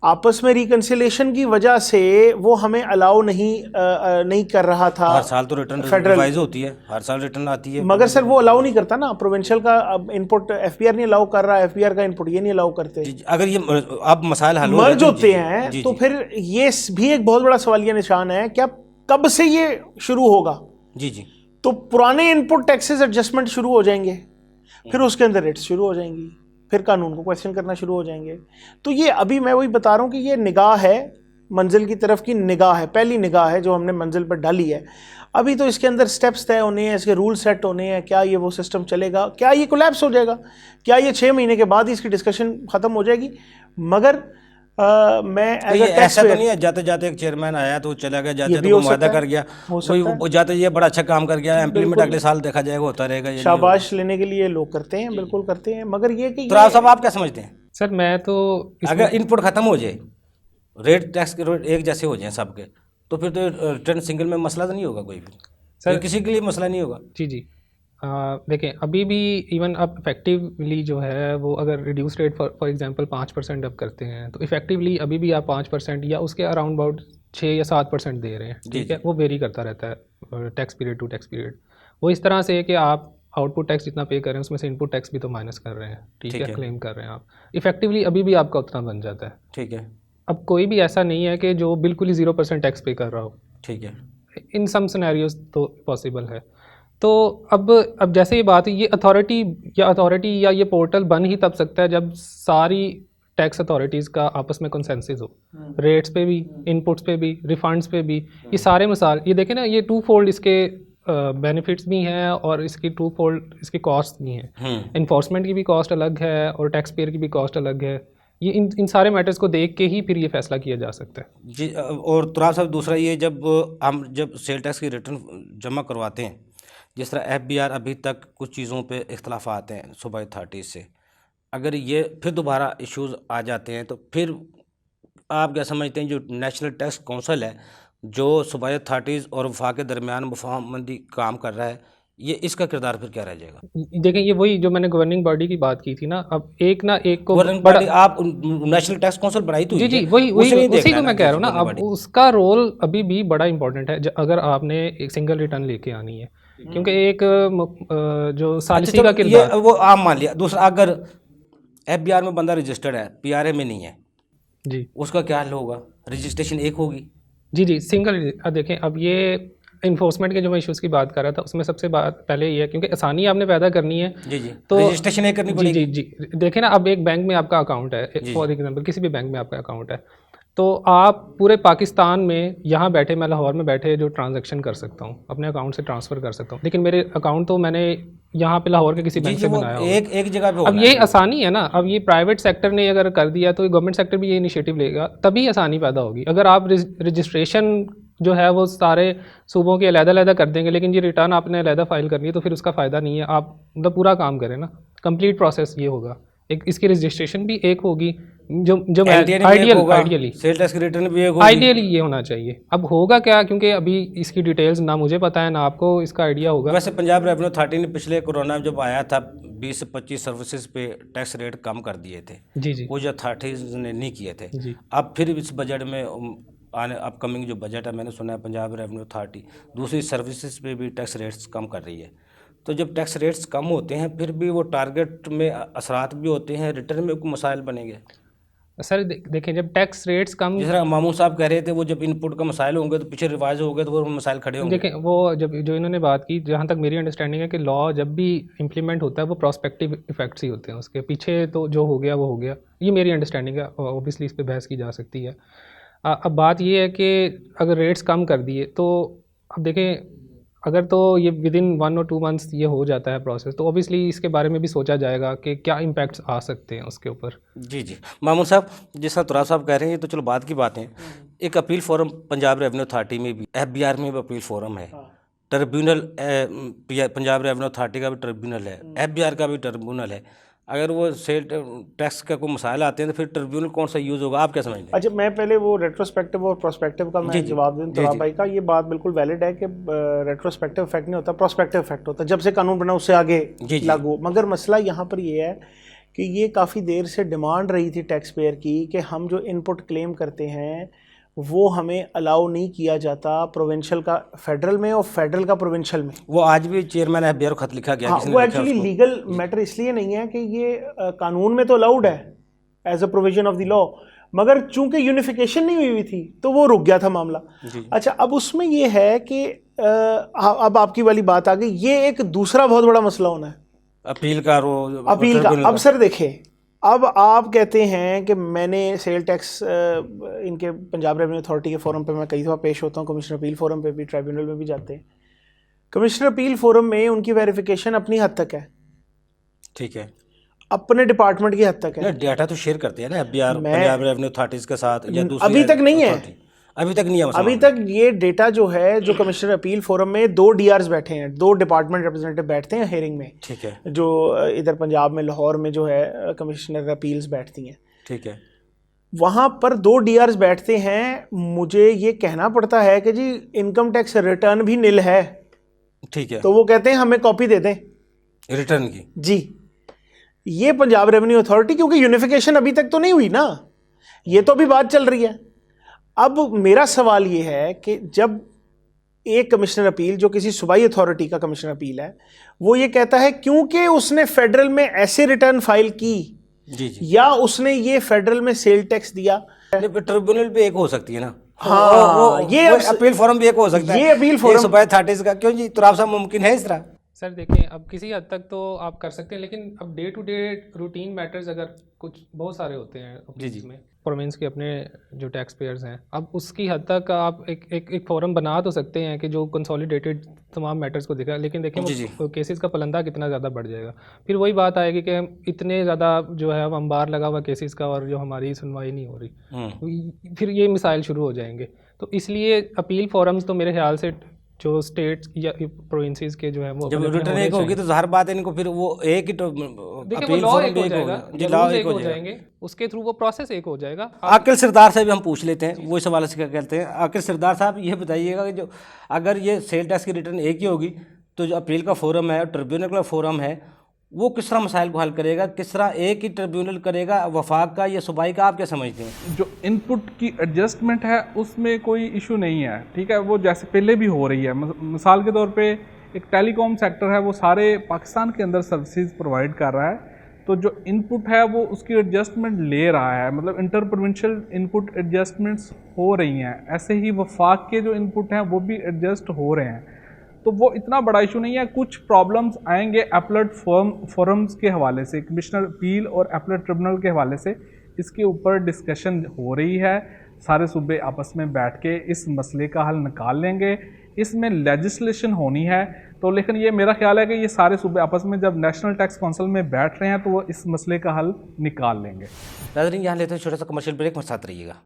[SPEAKER 4] आपस में रिकंसिलेशन की वजह से वो हमें अलाउ नहीं कर रहा था।
[SPEAKER 1] हर साल तो रिटर्न रिवाइज होती है, हर साल रिटर्न आती है,
[SPEAKER 4] मगर सर वो अलाउ नहीं करता ना, प्रोविंशियल का इनपुट एफपीआर नहीं अलाउ कर रहा, एफपीआर का इनपुट ये नहीं अलाउ करते।
[SPEAKER 1] अगर ये अब मसाइल हल
[SPEAKER 4] मर्ज होते हैं तो फिर ये भी एक बहुत बड़ा सवालिया निशान है, क्या कब से ये शुरू होगा?
[SPEAKER 1] जी जी,
[SPEAKER 4] तो पुराने इनपुट टैक्सेस एडजस्टमेंट शुरू हो जाएंगे, फिर उसके अंदर रेट्स शुरू हो जाएंगी, फिर कानून को क्वेश्चन करना शुरू हो जाएंगे। तो ये अभी मैं वही बता रहा हूँ कि ये निगाह है, मंजिल की तरफ की निगाह है, पहली निगाह है जो हमने मंजिल पर डाली है। अभी तो इसके अंदर स्टेप्स तय होने हैं, इसके रूल सेट होने हैं, क्या ये वो सिस्टम चलेगा, क्या ये कोलैप्स हो जाएगा, क्या ये 6 महीने के बाद इसकी डिस्कशन ख़त्म हो जाएगी। मगर मैं
[SPEAKER 1] तो ये ऐसा तो नहीं है जाते जाते एक चेयरमैन आया तो चला गया, जाते जाते वो वादा कर गया, कोई जाते ये बड़ा अच्छा काम कर गया, इम्प्लीमेंट अगले साल देखा जाएगा, होता रहेगा। ये
[SPEAKER 4] शाबाश लेने के लिए लोग करते हैं, बिल्कुल करते हैं, मगर ये कि
[SPEAKER 1] तो साहब आप क्या समझते हैं?
[SPEAKER 5] सर मैं तो
[SPEAKER 1] अगर इनपुट खत्म हो जाए, रेट टैक्स के रेट एक जैसे हो जाए सबके, तो फिर तो रिटर्न सिंगल में मसला तो नहीं होगा कोई भी सर, किसी के लिए मसला नहीं होगा।
[SPEAKER 5] जी जी, देखें अभी भी इवन अब इफेक्टिवली जो है वो अगर रिड्यूस रेट फॉर एग्जांपल 5% अब करते हैं तो इफेक्टिवली अभी भी आप 5% या उसके अराउंड अबाउट 6 या 7% दे रहे हैं, ठीक है। वो वेरी करता रहता है tax period to tax period. वो इस तरह से है कि आप आउटपुट टैक्स जितना पे कर रहे हैं उसमें से इनपुट टैक्स भी तो माइनस कर रहे हैं, ठीक है, क्लेम कर रहे हैं आप, इफेक्टिवली अभी भी आपका उतना बन जाता है,
[SPEAKER 1] ठीक है।
[SPEAKER 5] अब कोई भी ऐसा नहीं है कि जो बिल्कुल ही 0% टैक्स पे कर रहा हो,
[SPEAKER 1] ठीक है,
[SPEAKER 5] इन सम सिनेरियोज तो पॉसिबल है। तो अब जैसे ये बात है, ये अथॉरिटी या ये पोर्टल बन ही तब सकता है जब सारी टैक्स अथॉरिटीज़ का आपस में कंसेंसस हो, रेट्स पे भी, इनपुट्स पे भी, रिफंड्स पे भी। ये सारे मसाल, ये देखें ना, ये 2 फोल्ड इसके बेनिफिट्स भी हैं और इसकी 2 फोल्ड इसकी कॉस्ट भी हैं। इन्फोर्समेंट की भी कॉस्ट अलग है और टैक्स पेयर की भी कॉस्ट अलग है। ये इन सारे मैटर्स को देख के ही फिर ये फैसला किया जा सकता है
[SPEAKER 1] जी। और तुराब साहब दूसरा ये, जब सेल टैक्स की रिटर्न जमा करवाते हैं, जिस तरह एफबीआर अभी तक कुछ चीज़ों पे इख्तलाफ आते हैं सूबाई अथॉरिटीज़ से, अगर ये फिर दोबारा इश्यूज़ आ जाते हैं तो फिर आप क्या समझते हैं जो नेशनल टैक्स काउंसिल है जो सूबाई अथॉरिटीज़ और वफाक के दरमियान मुफाहमती काम कर रहा है, ये इसका किरदार फिर क्या रह जाएगा?
[SPEAKER 5] देखें ये वही जो मैंने गवर्निंग बॉडी की बात की थी ना, अब एक को
[SPEAKER 1] आप नेशनल टैक्स काउंसिल बनाई तो
[SPEAKER 5] जी वही उसी को मैं कह रहा हूँ ना, अब उसका रोल अभी भी बड़ा इंपॉर्टेंट है अगर आपने एक सिंगल रिटर्न लेके आनी है, क्योंकि एक जो सालिसी का किरदार
[SPEAKER 1] वो आप मान लिया। दूसरा, अगर एफबीआर में बंदा रजिस्टर्ड है, पीआरए में नहीं है
[SPEAKER 5] जी,
[SPEAKER 1] उसका क्या हल होगा? रजिस्ट्रेशन एक होगी?
[SPEAKER 5] जी सिंगल। देखें अब ये इन्फोर्समेंट के जो मैं इश्यूज़ की बात कर रहा था उसमें सबसे बात पहले ये है, क्योंकि आसानी आपने पैदा करनी है
[SPEAKER 1] जी,
[SPEAKER 5] तो
[SPEAKER 1] रजिस्ट्रेशन एक करनी पड़ेगी।
[SPEAKER 5] जी देखें ना, अब एक बैंक में आपका अकाउंट है, फॉर एग्जांपल किसी भी बैंक में आपका अकाउंट है, तो आप पूरे पाकिस्तान में यहाँ बैठे, मैं लाहौर में बैठे जो ट्रांजैक्शन कर सकता हूँ, अपने अकाउंट से ट्रांसफ़र कर सकता हूँ, लेकिन मेरे अकाउंट तो मैंने यहाँ पे लाहौर के किसी बैंक से बनाया हो,
[SPEAKER 1] एक जगह पे।
[SPEAKER 5] अब ये आसानी है ना, अब ये प्राइवेट सेक्टर ने अगर कर दिया तो गवर्नमेंट सेक्टर भी ये इनिशिएटिव लेगा, तभी आसानी पैदा होगी। अगर आप रजिस्ट्रेशन जो है वो सारे सूबों के अलग-अलग कर देंगे, लेकिन ये रिटर्न आपने अलग फाइल करनी है तो फिर उसका फ़ायदा नहीं है। आप मतलब पूरा काम करें ना, कंप्लीट प्रोसेस ये होगा, एक इसकी रजिस्ट्रेशन भी एक होगी, जो आइडियली
[SPEAKER 1] सेल टैक्स की रिटर्न भी एक होगी,
[SPEAKER 5] आइडियली ये होना चाहिए। अब होगा क्या, क्योंकि अभी इसकी डिटेल्स ना मुझे पता है ना आपको इसका आइडिया होगा।
[SPEAKER 1] वैसे पंजाब रेवेन्यू अथॉरिटी ने पिछले कोरोना जब आया था 20 से 25 सर्विसेज पे टैक्स रेट कम कर दिए थे
[SPEAKER 5] जी
[SPEAKER 1] वो जो अथॉरिटीज ने नहीं किए थे।
[SPEAKER 5] जी
[SPEAKER 1] अब फिर इस बजट में आने अपकमिंग जो बजट है, मैंने सुना है पंजाब रेवेन्यू अथॉरिटी दूसरी सर्विसेज पे भी टैक्स रेट्स कम कर रही है। तो जब टैक्स रेट्स कम होते हैं फिर भी वो टारगेट में असरात भी होते हैं, रिटर्न में कोई मसाइल बनेंगे?
[SPEAKER 5] सर देखें, जब टैक्स रेट्स कम,
[SPEAKER 1] जिस तरह मामून साहब कह रहे थे वो जब इनपुट का मसाइल होंगे तो पीछे रिवाइज हो गए तो वो मसाइल खड़े होंगे।
[SPEAKER 5] देखें वो जो इन्होंने बात की, जहाँ तक मेरी अंडरस्टैंडिंग है कि लॉ जब भी इम्प्लीमेंट होता है वो प्रॉस्पेक्टिव इफेक्ट्स ही होते हैं, उसके पीछे तो जो हो गया वो हो गया, ये मेरी अंडरस्टैंडिंग है। ऑब्वियसली इस पर बहस की जा सकती है। अब बात ये है कि अगर रेट्स कम कर दिए तो अब देखें अगर तो ये विदिन 1 और 2 मंथ्स ये हो जाता है प्रोसेस, तो ऑब्वियसली इसके बारे में भी सोचा जाएगा कि क्या इम्पैक्ट्स आ सकते हैं उसके ऊपर।
[SPEAKER 1] जी जी मामून साहब, जिस तरह तुराब साहब कह रहे हैं ये तो चलो बात की बात है। एक appeal forum Punjab revenue authority में भी, FBR में भी अपील फोरम है, ट्रिब्यूनल पंजाब रेवेन्यू अथॉरिटी का भी ट्रिब्यूनल है, FBR का भी ट्रिब्यूनल है। अगर वो सेल टैक्स का कोई मसाइल आते हैं तो फिर ट्रिब्यूनल कौन सा यूज़ होगा, आप क्या समझते हैं?
[SPEAKER 4] अच्छा, मैं पहले वो रेट्रोस्पेक्टिव और प्रोस्पेक्टिव का मैं जवाब दूँ तुराब भाई का। ये बात बिल्कुल वैलिड है कि रेट्रोस्पेक्टिव इफेक्ट नहीं होता, प्रोस्पेक्टिव इफेक्ट होता है जब से कानून बना उससे आगे लागू। मगर मसला यहाँ पर ये है कि ये काफ़ी देर से डिमांड रही थी टैक्स पेयर की कि हम जो इनपुट क्लेम करते हैं वो हमें अलाउ नहीं किया जाता प्रोविंशियल का फेडरल में और फेडरल का प्रोविंशियल में।
[SPEAKER 1] वो आज भी चेयरमैन FBR को खत लिखा गया।
[SPEAKER 4] हाँ, वो एक्चुअली लीगल मैटर इसलिए नहीं है कि ये कानून में तो अलाउड है as a provision of the law, मगर चूंकि यूनिफिकेशन नहीं हुई थी तो वो रुक गया था मामला। अच्छा, अब उसमें ये है कि अब आपकी वाली बात आ गई, ये एक दूसरा बहुत बड़ा मसला होना है अपील का। अब सर देखें, अब आप कहते हैं कि मैंने सेल टैक्स इनके पंजाब रेवेन्यू अथॉरिटी के फोरम पे मैं कई दफ़ा पेश होता हूँ, कमिश्नर अपील फोरम पे भी, ट्राइब्यूनल में भी जाते हैं। कमिश्नर अपील फोरम में उनकी वेरिफिकेशन अपनी हद तक है,
[SPEAKER 1] ठीक है,
[SPEAKER 4] अपने डिपार्टमेंट की हद तक है।
[SPEAKER 1] डाटा तो शेयर करते हैं ना FBR पंजाब रेवेन्यू अथॉरिटीज़ के साथ, या दूसरी
[SPEAKER 4] अभी तक नहीं है,
[SPEAKER 1] अभी तक नहीं है।
[SPEAKER 4] अभी तक ये डेटा जो है, जो कमिश्नर अपील फोरम में 2 DRs बैठे हैं, 2 डिपार्टमेंट रिप्रेजेंटेटिव बैठते हैं हेयरिंग में,
[SPEAKER 1] ठीक है,
[SPEAKER 4] जो इधर पंजाब में लाहौर में जो है कमिश्नर अपील्स बैठती हैं,
[SPEAKER 1] ठीक है,
[SPEAKER 4] वहाँ पर 2 DRs बैठते हैं। मुझे ये कहना पड़ता है कि जी इनकम टैक्स रिटर्न भी निल है,
[SPEAKER 1] ठीक है,
[SPEAKER 4] तो वो कहते हैं हमें कॉपी दे दें
[SPEAKER 1] रिटर्न की।
[SPEAKER 4] जी, ये पंजाब रेवेन्यू अथॉरिटी, क्योंकि यूनिफिकेशन अभी तक तो नहीं हुई ना, ये तो अभी बात चल रही है। अब मेरा सवाल ये है कि जब एक कमिश्नर अपील, जो किसी सूबाई अथॉरिटी का कमिश्नर अपील है, वो ये कहता है क्योंकि उसने फेडरल में ऐसे रिटर्न फाइल की,
[SPEAKER 1] जी जी,
[SPEAKER 4] या उसने ये फेडरल में सेल टैक्स दिया,
[SPEAKER 1] ट्रिब्यूनल भी एक हो सकती है ना।
[SPEAKER 4] हाँ, ये
[SPEAKER 1] अपील फोरम भी एक हो सकता है,
[SPEAKER 4] ये अपील फोरम
[SPEAKER 1] सूबाई अथॉरिटीज़ का। क्यों जी तुराब साहब, मुमकिन है इस तरह?
[SPEAKER 5] सर देखें, अब किसी हद तक तो आप कर सकते हैं, लेकिन अब day to day routine matters अगर कुछ बहुत सारे होते हैं में प्रोविंस के अपने जो टैक्स पेयर्स हैं, अब उसकी हद तक आप एक फोरम बना तो सकते हैं कि जो कंसोलिडेटेड तमाम मैटर्स को देखा, लेकिन देखें वो केसेस का पलंदा कितना ज़्यादा बढ़ जाएगा। फिर वही बात आएगी कि इतने ज़्यादा जो है अंबार लगा हुआ केसेस का, और जो हमारी सुनवाई नहीं हो रही, फिर ये मिसाइल शुरू हो जाएंगे। तो इसलिए अपील फोरम्स तो मेरे ख्याल से जो स्टेट्स या प्रोविंसेस के जो है वो
[SPEAKER 1] जब रिटर्न एक होगी तो ज़ाहिर बात है इनको फिर वो एक ही तो
[SPEAKER 5] देखिए लॉ एक हो जाएगा, लॉ एक हो जाएंगे, उसके थ्रू वो प्रोसेस एक हो जाएगा।
[SPEAKER 1] आकिल सरदार से भी हम पूछ लेते हैं, वो इस हवाले से क्या कहते हैं। आकिल सरदार साहब, ये बताइएगा कि जो अगर ये सेल टैक्स की रिटर्न एक ही होगी तो जो अपील का फोरम है, ट्रिब्यूनल का फोरम है, वो किस तरह मसाइल को हल करेगा? किस तरह एक ही ट्रिब्यूनल करेगा, वफाक का या सूबाई का? आप क्या समझते हैं?
[SPEAKER 3] जो इनपुट की एडजस्टमेंट है उसमें कोई इशू नहीं है, ठीक है, वो जैसे पहले भी हो रही है। मिसाल के तौर पे एक टेलीकॉम सेक्टर है, वो सारे पाकिस्तान के अंदर सर्विसेज प्रोवाइड कर रहा है, तो जो इनपुट है वो उसकी एडजस्टमेंट ले रहा है, मतलब इंटर प्रोविंशियल इनपुट एडजस्टमेंट्स हो रही हैं। ऐसे ही वफाक के जो इनपुट हैं वो भी एडजस्ट हो रहे हैं, तो वो इतना बड़ा इशू नहीं है। कुछ प्रॉब्लम्स आएंगे एपलेट फोरम्स के हवाले से, कमिश्नर अपील और एपलेट ट्रिब्यूनल के हवाले से इसके ऊपर डिस्कशन हो रही है। सारे सूबे आपस में बैठ के इस मसले का हल निकाल लेंगे। इसमें लेजिस्लेशन होनी है, तो लेकिन ये मेरा ख्याल है कि ये सारे सूबे आपस में जब नेशनल टैक्स काउंसिल में बैठ रहे हैं तो वो इस मसले का हल निकाल लेंगे।
[SPEAKER 1] नाज़रीन, यहाँ लेते हैं छोटा सा कमर्शियल ब्रेक, मेरे साथ रहिएगा।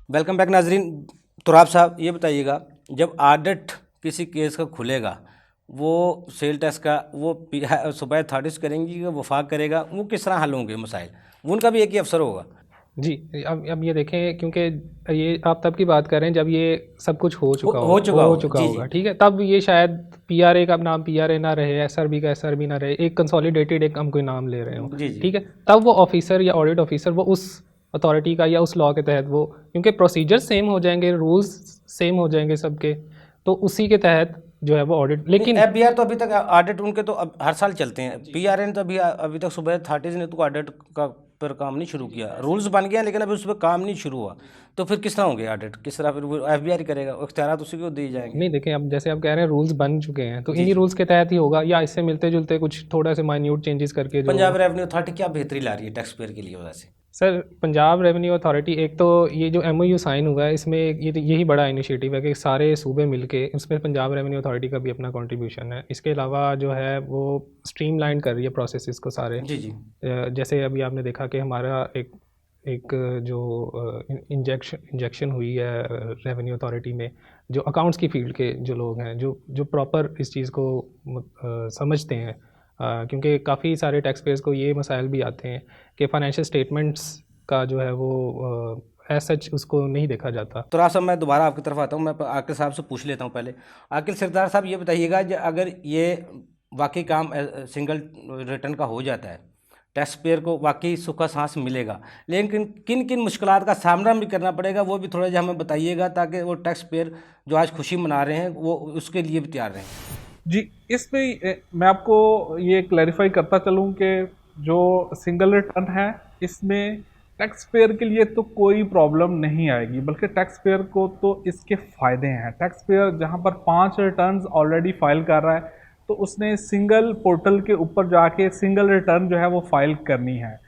[SPEAKER 1] वेलकम बैक नाजरीन। तुराब साहब, ये बताइएगा, जब ऑडिट किसी केस का खुलेगा, वो सेल टैक्स का वो सूबाई अथॉरिटीज़ करेंगी कि वफाक करेगा, वो किस तरह हल होंगे मसाइल? उनका भी एक ही अफसर होगा?
[SPEAKER 5] जी, अब ये देखें, क्योंकि ये आप तब की बात कर रहे हैं जब ये सब कुछ हो चुका होगा, ठीक है, तब ये शायद PRA का नाम PRA ना रहे, SRB का SRB ना रहे, एक कंसोलिडेटेड एक हम कोई नाम ले रहे हो, ठीक है, तब वो ऑफिसर या ऑडिट ऑफिसर वो उस अथॉरिटी का या उस लॉ के तहत वो, क्योंकि प्रोसीजर सेम हो जाएंगे, रूल्स सेम हो जाएंगे सबके, तो उसी के तहत जो है वो ऑडिट, लेकिन
[SPEAKER 1] एफबीआर तो अभी तक ऑडिट उनके तो अब हर साल चलते हैं। पीआरए ने तो अभी तक सुबह अथॉरिटीज ने तो ऑडिट का पर काम नहीं शुरू किया। रूल्स बन गया लेकिन अभी उस पर काम नहीं शुरू हुआ, तो फिर किस तरह होंगे ऑडिट, किस तरह फिर वो एफबीआर करेगा, इख्तियारात उसी को दिए जाएंगे।
[SPEAKER 5] नहीं देखें, अब जैसे आप कह रहे हैं रूल्स बन चुके हैं, तो इन्हीं रूल्स के तहत ही होगा, या इससे मिलते जुलते कुछ थोड़ा से माइन्यूट चेंजेस करके जो।
[SPEAKER 1] पंजाब रेवेन्यू अथॉरिटी क्या बेहतरी ला रही है टैक्स पेयर के लिए वैसे?
[SPEAKER 5] सर, पंजाब रेवेन्यू अथॉरिटी, एक तो ये जो MOU साइन हुआ है, इसमें यही बड़ा इनिशिएटिव है कि सारे सूबे मिलके, इसमें पंजाब रेवेन्यू अथॉरिटी का भी अपना कंट्रीब्यूशन है। इसके अलावा जो है वो स्ट्रीमलाइन कर रही है प्रोसेसेस को सारे।
[SPEAKER 1] जी जी।
[SPEAKER 5] जैसे अभी आपने देखा कि हमारा एक जो इंजेक्शन हुई है रेवेन्यू अथॉरिटी में, जो अकाउंट्स की फील्ड के जो लोग हैं, जो प्रॉपर इस चीज़ को समझते हैं, क्योंकि काफ़ी सारे टैक्स पेयर्स को ये मसाइल भी आते हैं कि फाइनेंशियल स्टेटमेंट्स का जो है वो एज सच उसको नहीं देखा जाता।
[SPEAKER 1] तो राव साहब, मैं दोबारा आपकी तरफ आता हूँ, मैं आकिल साहब से पूछ लेता हूँ पहले। आकिल सरदार साहब, ये बताइएगा अगर ये वाकई काम सिंगल रिटर्न का हो जाता है, टैक्स पेयर को वाकई सुखा सांस मिलेगा, लेकिन किन किन मुश्किलात का सामना भी करना पड़ेगा, वो भी थोड़ा हमें बताइएगा, ताकि वो टैक्स पेयर जो आज खुशी मना रहे हैं वो उसके लिए भी तैयार रहें।
[SPEAKER 3] जी, इसमें मैं आपको ये क्लैरिफाई करता चलूँ कि जो सिंगल रिटर्न है, इसमें टैक्स पेयर के लिए तो कोई प्रॉब्लम नहीं आएगी, बल्कि टैक्स पेयर को तो इसके फ़ायदे हैं। टैक्स पेयर जहाँ पर 5 रिटर्न्स ऑलरेडी फाइल कर रहा है, तो उसने सिंगल पोर्टल के ऊपर जाके सिंगल रिटर्न जो है वो फाइल करनी है।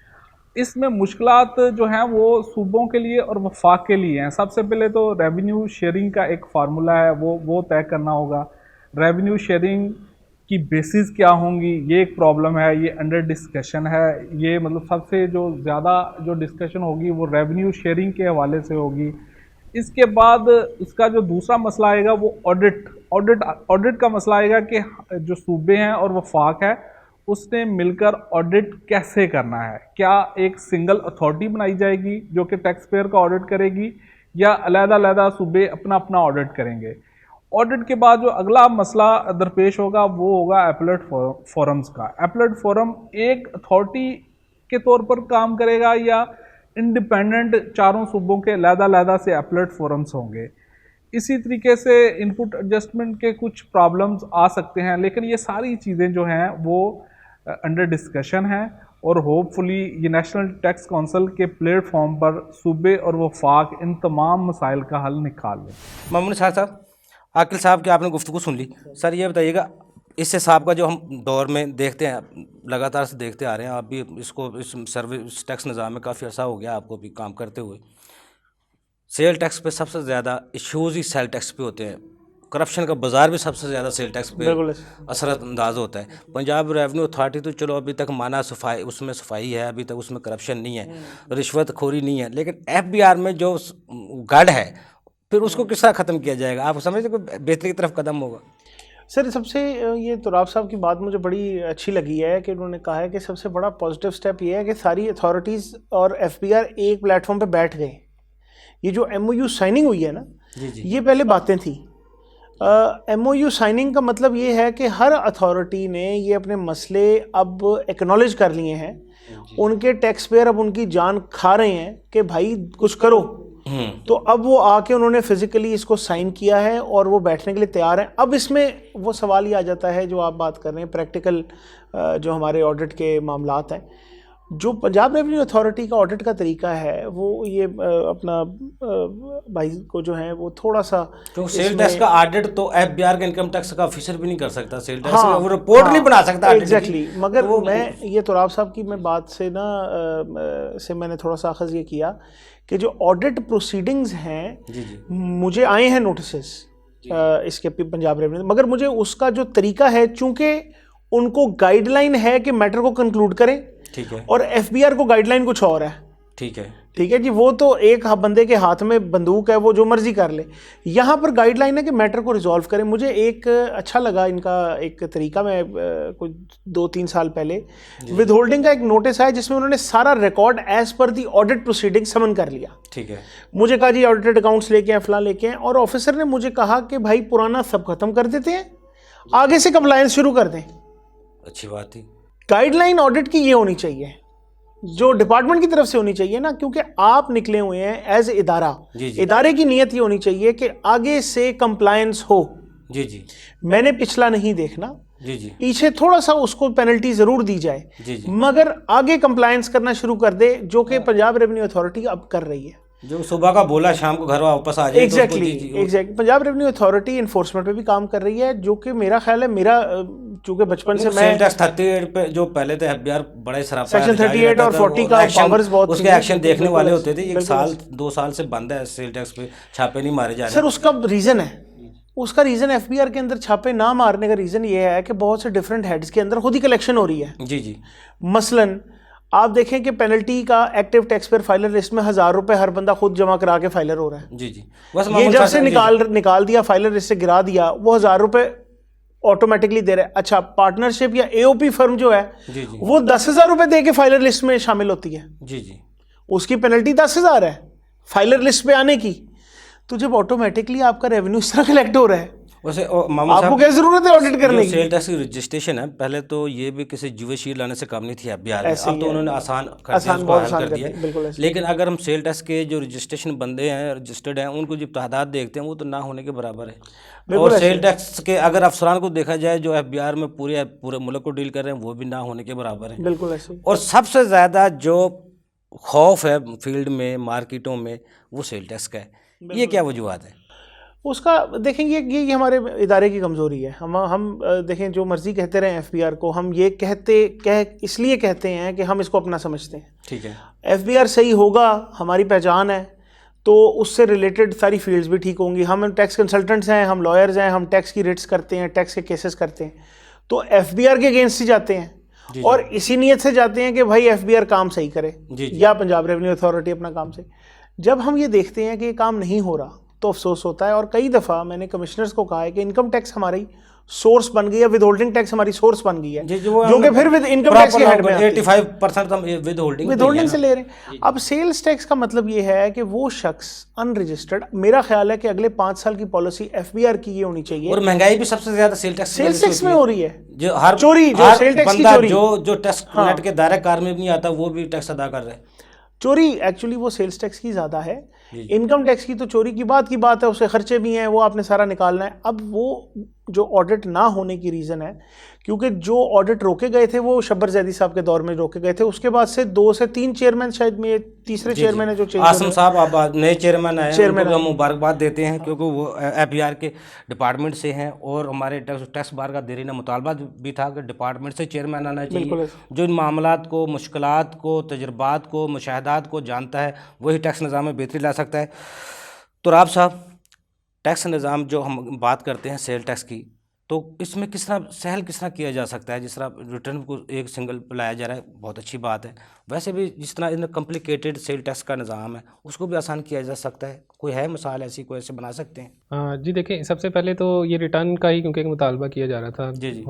[SPEAKER 3] इसमें मुश्किलात जो हैं वो सूबों के लिए और वफाक के लिए हैं। सबसे पहले तो रेवेन्यू शेयरिंग का एक फार्मूला है, वो तय करना होगा। रेवेन्यू शेयरिंग की बेसिस क्या होंगी, ये एक प्रॉब्लम है, ये अंडर डिस्कशन है। ये मतलब सबसे जो ज़्यादा जो डिस्कशन होगी वो रेवेन्यू शेयरिंग के हवाले से होगी। इसके बाद इसका जो दूसरा मसला आएगा वो ऑडिट का मसला आएगा कि जो सूबे हैं और वफाक है, उसने मिलकर ऑडिट कैसे करना है। क्या एक सिंगल अथॉरिटी बनाई जाएगी जो कि टैक्स पेयर का ऑडिट करेगी, या अलग-अलग सूबे अपना अपना ऑडिट करेंगे। ऑडिट के बाद जो अगला मसला दरपेश होगा वो होगा एपलेट फोरम्स का। एपलेट फोरम एक अथॉरिटी के तौर पर काम करेगा या इंडिपेंडेंट चारों सूबों के अलग-अलग से एपलेट फोरम्स होंगे। इसी तरीके से इनपुट एडजस्टमेंट के कुछ प्रॉब्लम्स आ सकते हैं, लेकिन ये सारी चीज़ें जो हैं वो अंडर डिस्कशन हैं, और होपफुली ये नेशनल टैक्स काउंसिल के प्लेटफॉर्म पर सूबे और वफाक इन तमाम मसाइल का हल निकाल लें।
[SPEAKER 1] मामून साहब, आकिल साहब की आपने गुफ्तगू सुन ली। सर, ये बताइएगा, इस हिसाब का जो हम दौर में देखते हैं, लगातार से देखते आ रहे हैं, आप भी इस सर्विस टैक्स निज़ाम में काफ़ी अर्सा हो गया आपको भी काम करते हुए, सेल टैक्स पे सबसे ज़्यादा इश्यूज़ ही सेल टैक्स पे होते हैं। करप्शन का बाजार भी सबसे ज़्यादा सेल टैक्स पे असरअंदाज होता है। पंजाब रेवेन्यू अथॉरिटी तो चलो अभी तक माना उसमें सफाई है, अभी तक उसमें करप्शन नहीं है, रिश्वतखोरी नहीं है, लेकिन FBR में जो गढ़ है फिर उसको किस तरह ख़त्म किया जाएगा? आप समझते कोई बेहतरी की तरफ कदम होगा?
[SPEAKER 4] सर, सबसे ये तुराब साहब की बात मुझे बड़ी अच्छी लगी है कि उन्होंने कहा है कि सबसे बड़ा पॉजिटिव स्टेप ये है कि सारी अथॉरिटीज़ और FBR एक प्लेटफॉर्म पे बैठ गए। ये जो MOU साइनिंग हुई है ना, ये पहले बातें थी। MOU साइनिंग का मतलब ये है कि हर अथॉरिटी ने ये अपने मसले अब एक्नॉलेज कर लिए हैं। उनके टैक्स पेयर अब उनकी जान खा रहे हैं कि भाई कुछ करो। तो अब वो आके उन्होंने फिजिकली इसको साइन किया है और वो बैठने के लिए तैयार हैं। अब इसमें वो सवाल ही आ जाता है जो आप बात कर रहे हैं, प्रैक्टिकल जो हमारे ऑडिट के मामलात हैं। जो पंजाब रेवेन्यू अथॉरिटी का ऑडिट का तरीका है वो ये अपना भाई को जो है वो थोड़ा सा,
[SPEAKER 1] तो सेल टैक्स का ऑडिट तो FBR का इनकम टैक्स का ऑफिसर भी नहीं कर सकता, सेल टैक्स का वो रिपोर्ट नहीं बना सकता
[SPEAKER 4] एग्जैक्टली। मगर तो मैं ये तुराब साहब की मैं बात से से मैंने थोड़ा सा अखज़ ये किया कि जो ऑडिट प्रोसीडिंग्स हैं, मुझे आए हैं नोटिसेस इसके पंजाब रेवेन्यू, मगर मुझे उसका जो तरीका है, चूंकि उनको गाइडलाइन है कि मैटर को कंक्लूड करें,
[SPEAKER 1] ठीक है,
[SPEAKER 4] और FBR को गाइडलाइन कुछ और है।
[SPEAKER 1] ठीक है
[SPEAKER 4] जी, वो तो एक बंदे के हाथ में बंदूक है, वो जो मर्जी कर ले। यहाँ पर गाइडलाइन है कि मैटर को रिजॉल्व करें। मुझे एक अच्छा लगा इनका एक तरीका, मैं कुछ 2-3 साल पहले विद होल्डिंग का एक नोटिस आया जिसमें उन्होंने सारा record as per the audit proceeding समन कर लिया।
[SPEAKER 1] ठीक है,
[SPEAKER 4] मुझे कहा जी ऑडिटेड अकाउंट्स लेके आए, फलां लेके आए, और ऑफिसर ने मुझे कहा कि भाई पुराना सब खत्म कर देते हैं, आगे से कंप्लायंस शुरू कर दें।
[SPEAKER 1] अच्छी बात थी।
[SPEAKER 4] गाइडलाइन ऑडिट की ये होनी चाहिए जो डिपार्टमेंट की तरफ से होनी चाहिए ना, क्योंकि आप निकले हुए हैं एज इदारा। इदारे की नीयत ये होनी चाहिए कि आगे से कंप्लायंस हो,
[SPEAKER 1] जी जी
[SPEAKER 4] मैंने पिछला नहीं देखना,
[SPEAKER 1] जी जी
[SPEAKER 4] पीछे थोड़ा सा उसको पेनल्टी जरूर दी जाए,
[SPEAKER 1] जी जी
[SPEAKER 4] मगर आगे कंप्लायंस करना शुरू कर दे, जो कि पंजाब रेवेन्यू अथॉरिटी अब कर रही है।
[SPEAKER 1] जो सुबह का बोला शाम को घर वापस आ जाए।
[SPEAKER 4] Exactly Punjab revenue authority enforcement पे भी काम कर रही है, जो कि मेरा ख्याल है, मेरा चूंकि बचपन से मैं
[SPEAKER 1] सेल टैक्स 38 पे जो पहले तो एफबीआर बड़ा ही सरापा
[SPEAKER 4] सेक्शन 38 और 40 का पावर्स बहुत
[SPEAKER 1] उसके एक्शन देखने वाले होते थे। एक साल 2 साल से बंद है सेल टैक्स पे, छापे नहीं मारे जा रहे।
[SPEAKER 4] सर उसका रीज़न है, उसका रीज़न एफबीआर के अंदर छापे ना मारने का रीज़न ये है कि बहुत से डिफरेंट हेड्स के अंदर खुद ही कलेक्शन हो रही है।
[SPEAKER 1] जी जी
[SPEAKER 4] मसलन आप देखें कि पेनल्टी का active tax payer filer list में 1000 रुपए हर बंदा खुद जमा करा के फाइलर हो रहा है।
[SPEAKER 1] जी जी बस
[SPEAKER 4] ये जब से निकाल दिया फाइलर लिस्ट से गिरा दिया, वो 1000 रुपए ऑटोमेटिकली दे रहे हैं। अच्छा, पार्टनरशिप या एओपी फर्म जो है
[SPEAKER 1] जी जी
[SPEAKER 4] वो 10,000 रुपए दे के फाइलर लिस्ट में शामिल होती है,
[SPEAKER 1] जी जी
[SPEAKER 4] उसकी पेनल्टी 10,000 है फाइलर लिस्ट पे आने की। तो जब ऑटोमेटिकली आपका रेवेन्यू इस तरह कलेक्ट हो रहा है,
[SPEAKER 1] वैसे
[SPEAKER 4] आपको क्या जरूरत है ऑडिट करने की?
[SPEAKER 1] सेल टैक्स की रजिस्ट्रेशन है, पहले तो ये भी किसी जुए शीट लाने से कम नहीं थी बिहार में। अब तो उन्होंने आसान कर दिया। लेकिन अगर हम सेल टैक्स के जो रजिस्ट्रेशन बंदे हैं, रजिस्टर्ड हैं, उनको जो तादाद देखते हैं वो तो ना होने के बराबर है। और सेल टैक्स के अगर अफसरान को देखा जाए जो बिहार में पूरे मुल्क को डील कर रहे हैं, वो भी ना होने के बराबर है।
[SPEAKER 4] बिल्कुल ऐसे।
[SPEAKER 1] और सबसे ज़्यादा जो खौफ है फील्ड में, मार्केटों में, वो सेल टैक्स का है। ये क्या वजूहत है
[SPEAKER 4] उसका? देखेंगे ये हमारे इदारे की कमज़ोरी है। हम देखें, जो मर्ज़ी कहते रहें एफबीआर को, हम ये इसलिए कहते हैं कि हम इसको अपना समझते हैं।
[SPEAKER 1] ठीक है,
[SPEAKER 4] एफबीआर सही होगा, हमारी पहचान है, तो उससे रिलेटेड सारी फील्ड्स भी ठीक होंगी। हम टैक्स कंसल्टेंट्स हैं, हम लॉयर्स हैं, हम टैक्स की रिट्स करते हैं, टैक्स के केसेस करते हैं, तो एफबीआर के अगेंस्ट ही जाते हैं और इसी नीयत से जाते हैं कि भाई एफबीआर काम सही करे या पंजाब रेवेन्यू अथॉरिटी अपना काम सही। जब हम ये देखते हैं कि ये काम नहीं हो रहा तो अफसोस होता है। और कई दफ़ा मैंने कमिश्नर्स को कहा है कि इनकम टैक्स हमारी सोर्स बन गई है, विद होल्डिंग टैक्स हमारी सोर्स बन गई है, जो कि फिर विद इनकम टैक्स के हेड में
[SPEAKER 1] 85% हम विद होल्डिंग
[SPEAKER 4] से ले रहे हैं। अब सेल्स टैक्स का मतलब ये है कि वो शख्स अनरजिस्टर्ड, मेरा ख्याल है कि अगले 5 साल की पॉलिसी एफबीआर की ये होनी चाहिए।
[SPEAKER 1] और महंगाई भी सबसे ज्यादा सेल टैक्स
[SPEAKER 4] में हो रही है,
[SPEAKER 1] जो हर
[SPEAKER 4] चोरी, जो सेल टैक्स की चोरी,
[SPEAKER 1] जो टैक्स नेट के दायरे कार में भी नहीं आता वो भी टैक्स अदा कर रहे हैं।
[SPEAKER 4] चोरी एक्चुअली वो सेल्स टैक्स की ज़्यादा है, इनकम टैक्स की तो चोरी की बात है, उससे खर्चे भी हैं, वो आपने सारा निकालना है। अब वो जो ऑडिट ना होने की रीज़न है क्योंकि जो ऑडिट रोके गए थे वो शब्बर जैदी साहब के दौर में रोके गए थे, उसके बाद से 2 से 3 चेयरमैन, शायद में तीसरे चेयरमैन है जो चेंज,
[SPEAKER 1] आसम साहब अब नए चेयरमैन आए हैं, उनको हम मुबारकबाद देते हैं क्योंकि वो एफबीआर के डिपार्टमेंट से हैं। और हमारे टैक्स बार का देरीना मुतालबा भी था कि डिपार्टमेंट से चेयरमैन आना चाहिए, जो इन मामलात को, मुश्किलात को, तजुर्बात को, मुशाहदात को जानता है, वही टैक्स निज़ाम में बेहतरी ला सकता है। तो राब साहब, टैक्स निज़ाम जो हम बात करते हैं सेल टैक्स की, तो इसमें किस तरह किया जा सकता है? जिस तरह रिटर्न को एक सिंगल लाया जा रहा है, बहुत अच्छी बात है, वैसे भी जिस तरह इन कॉम्प्लिकेटेड सेल टैक्स का निज़ाम है उसको भी आसान किया जा सकता है। कोई है मिसाल ऐसी, कोई ऐसे बना सकते हैं?
[SPEAKER 5] जी देखिए, सबसे पहले तो ये रिटर्न का ही क्योंकि एक मुतालबा किया जा रहा था
[SPEAKER 1] जी जी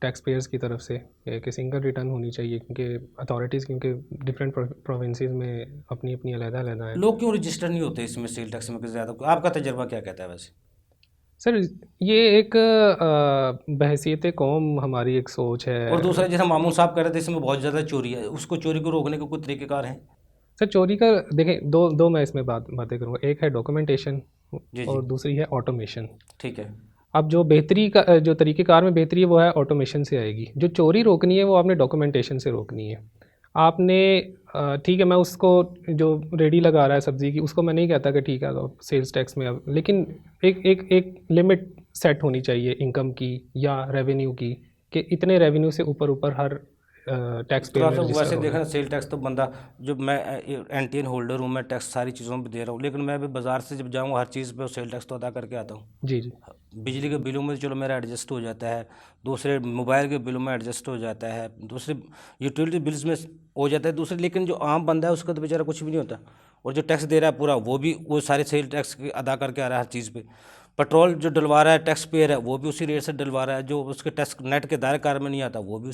[SPEAKER 5] टैक्स पेयर्स की तरफ से कि सिंगल रिटर्न होनी चाहिए, क्योंकि अथॉरिटीज़ क्योंकि डिफरेंट प्रोविंसेस में अपनी अपनी अलग-अलग है।
[SPEAKER 1] लोग क्यों रजिस्टर नहीं होते इसमें सेल टैक्स में? ज़्यादा आपका तजर्बा क्या कहता है वैसे?
[SPEAKER 5] सर ये एक बहसीत कौम हमारी एक सोच है।
[SPEAKER 1] और दूसरा, जैसे मामून साहब कह रहे थे इसमें बहुत ज़्यादा चोरी है, उसको चोरी को रोकने के कुछ तरीक़ेकार हैं?
[SPEAKER 5] सर चोरी का देखें, दो मैं इसमें बातें करूँगा। एक है डॉक्यूमेंटेशन और दूसरी है ऑटोमेशन।
[SPEAKER 1] ठीक है।
[SPEAKER 5] अब जो बेहतरी का जो तरीक़ेकार में बेहतरी है वो है ऑटोमेशन से आएगी। जो चोरी रोकनी है वो आपने डॉक्यूमेंटेशन से रोकनी है। आपने ठीक है, मैं उसको जो रेडी लगा रहा है सब्ज़ी की, उसको मैं नहीं कहता कि ठीक है तो सेल्स टैक्स में अब, लेकिन एक लिमिट सेट होनी चाहिए इनकम की या रेवेन्यू की, कि इतने रेवेन्यू से ऊपर हर टैक्स पे
[SPEAKER 1] वैसे देखना सेल टैक्स तो बंदा, जो मैं एनटीएन होल्डर हूँ, मैं टैक्स सारी चीज़ों में दे रहा हूँ, लेकिन मैं भी बाज़ार से जब जाऊँ हर चीज़ पे सेल टैक्स तो अदा करके आता हूँ।
[SPEAKER 5] जी जी।
[SPEAKER 1] बिजली के बिलों में चलो मेरा एडजस्ट हो जाता है, दूसरे मोबाइल के बिलों में एडजस्ट हो जाता है, दूसरे यूटिलिटी बिल्स में हो जाता है दूसरे, लेकिन जो आम बंदा है उसका तो बेचारा कुछ भी नहीं होता। और जो टैक्स दे रहा है पूरा, वो सारे सेल टैक्स अदा करके आ रहा है हर चीज़ पे। पेट्रोल जो डलवा रहा है टैक्स पेयर है, वो भी उसी रेट से डलवा रहा है। जो उसके टैक्स नेट के दायरे कार में नहीं आता, वो भी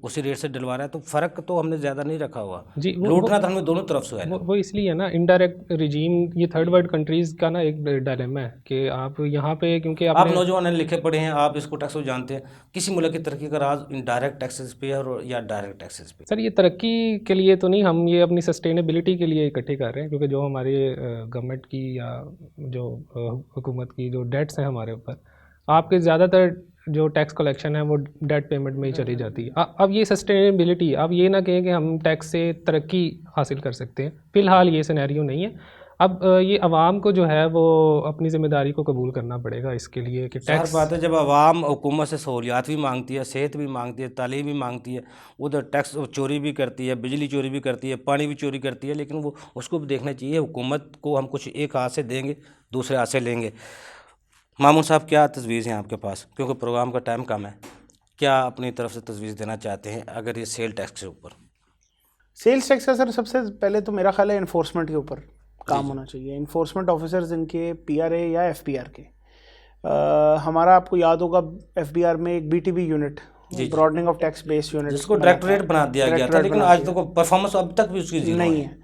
[SPEAKER 1] उसी रेट से डलवा रहा है, तो फ़र्क तो हमने ज़्यादा नहीं रखा हुआ।
[SPEAKER 5] जी,
[SPEAKER 1] लूटना तो हमें दोनों तरफ से है ना।
[SPEAKER 5] वो इसलिए है ना, इनडायरेक्ट रिजीम, ये थर्ड वर्ल्ड कंट्रीज़ का ना एक डायलेमा है कि आप यहाँ पे, क्योंकि
[SPEAKER 1] आप
[SPEAKER 5] आपने
[SPEAKER 1] नौजवान हैं, लिखे पढ़े हैं, आप इसको टैक्स को जानते हैं। किसी मुल्क की तरक्की का राज इनडायरेक्ट टैक्सेस पे है और या डायरेक्ट टैक्सेस पे।
[SPEAKER 5] सर ये तरक्की के लिए तो नहीं, हम ये अपनी सस्टेनेबिलिटी के लिए इकट्ठे कर रहे हैं, क्योंकि जो हमारे गवर्नमेंट की या जो हुकूमत की जो डेट्स हैं हमारे ऊपर, आपके ज़्यादातर जो टैक्स कलेक्शन है वो डेट पेमेंट में ही चली जाती है। अब ये सस्टेनेबिलिटी, आप ये ना कहें कि हम टैक्स से तरक्की हासिल कर सकते हैं, फ़िलहाल ये सिनेरियो नहीं है। अब ये आवाम को जो है वो अपनी ज़िम्मेदारी को कबूल करना पड़ेगा इसके लिए कि
[SPEAKER 1] ज़ाहिर
[SPEAKER 5] टैक्स।
[SPEAKER 1] बात है, जब आवाम हुकूमत से सहूलियात भी मांगती है, सेहत भी मांगती है, तालीम भी मांगती है, उधर टैक्स चोरी भी करती है, बिजली चोरी भी करती है, पानी भी चोरी करती है, लेकिन वो उसको भी देखना चाहिए। हुकूमत को हम कुछ एक हाथ से देंगे, दूसरे हाथ से लेंगे। मामून साहब, क्या तजवीज़ हैं आपके पास, क्योंकि प्रोग्राम का टाइम कम है, क्या अपनी तरफ से तजवीज़ देना चाहते हैं अगर ये सेल टैक्स के ऊपर?
[SPEAKER 4] सेल्स टैक्स का सर सबसे पहले तो मेरा ख्याल है इन्फोर्समेंट के ऊपर काम होना चाहिए। इन्फोर्समेंट ऑफिसर्स इनके PRA या FBR के, हमारा आपको याद होगा FBR में एक BTB unit, broadening of tax base unit,
[SPEAKER 1] जिसको डायरेक्टोरेट बना दिया गया था, लेकिन आज तक परफॉर्मेंस अब तक भी उसकी जीरो
[SPEAKER 4] नहीं है।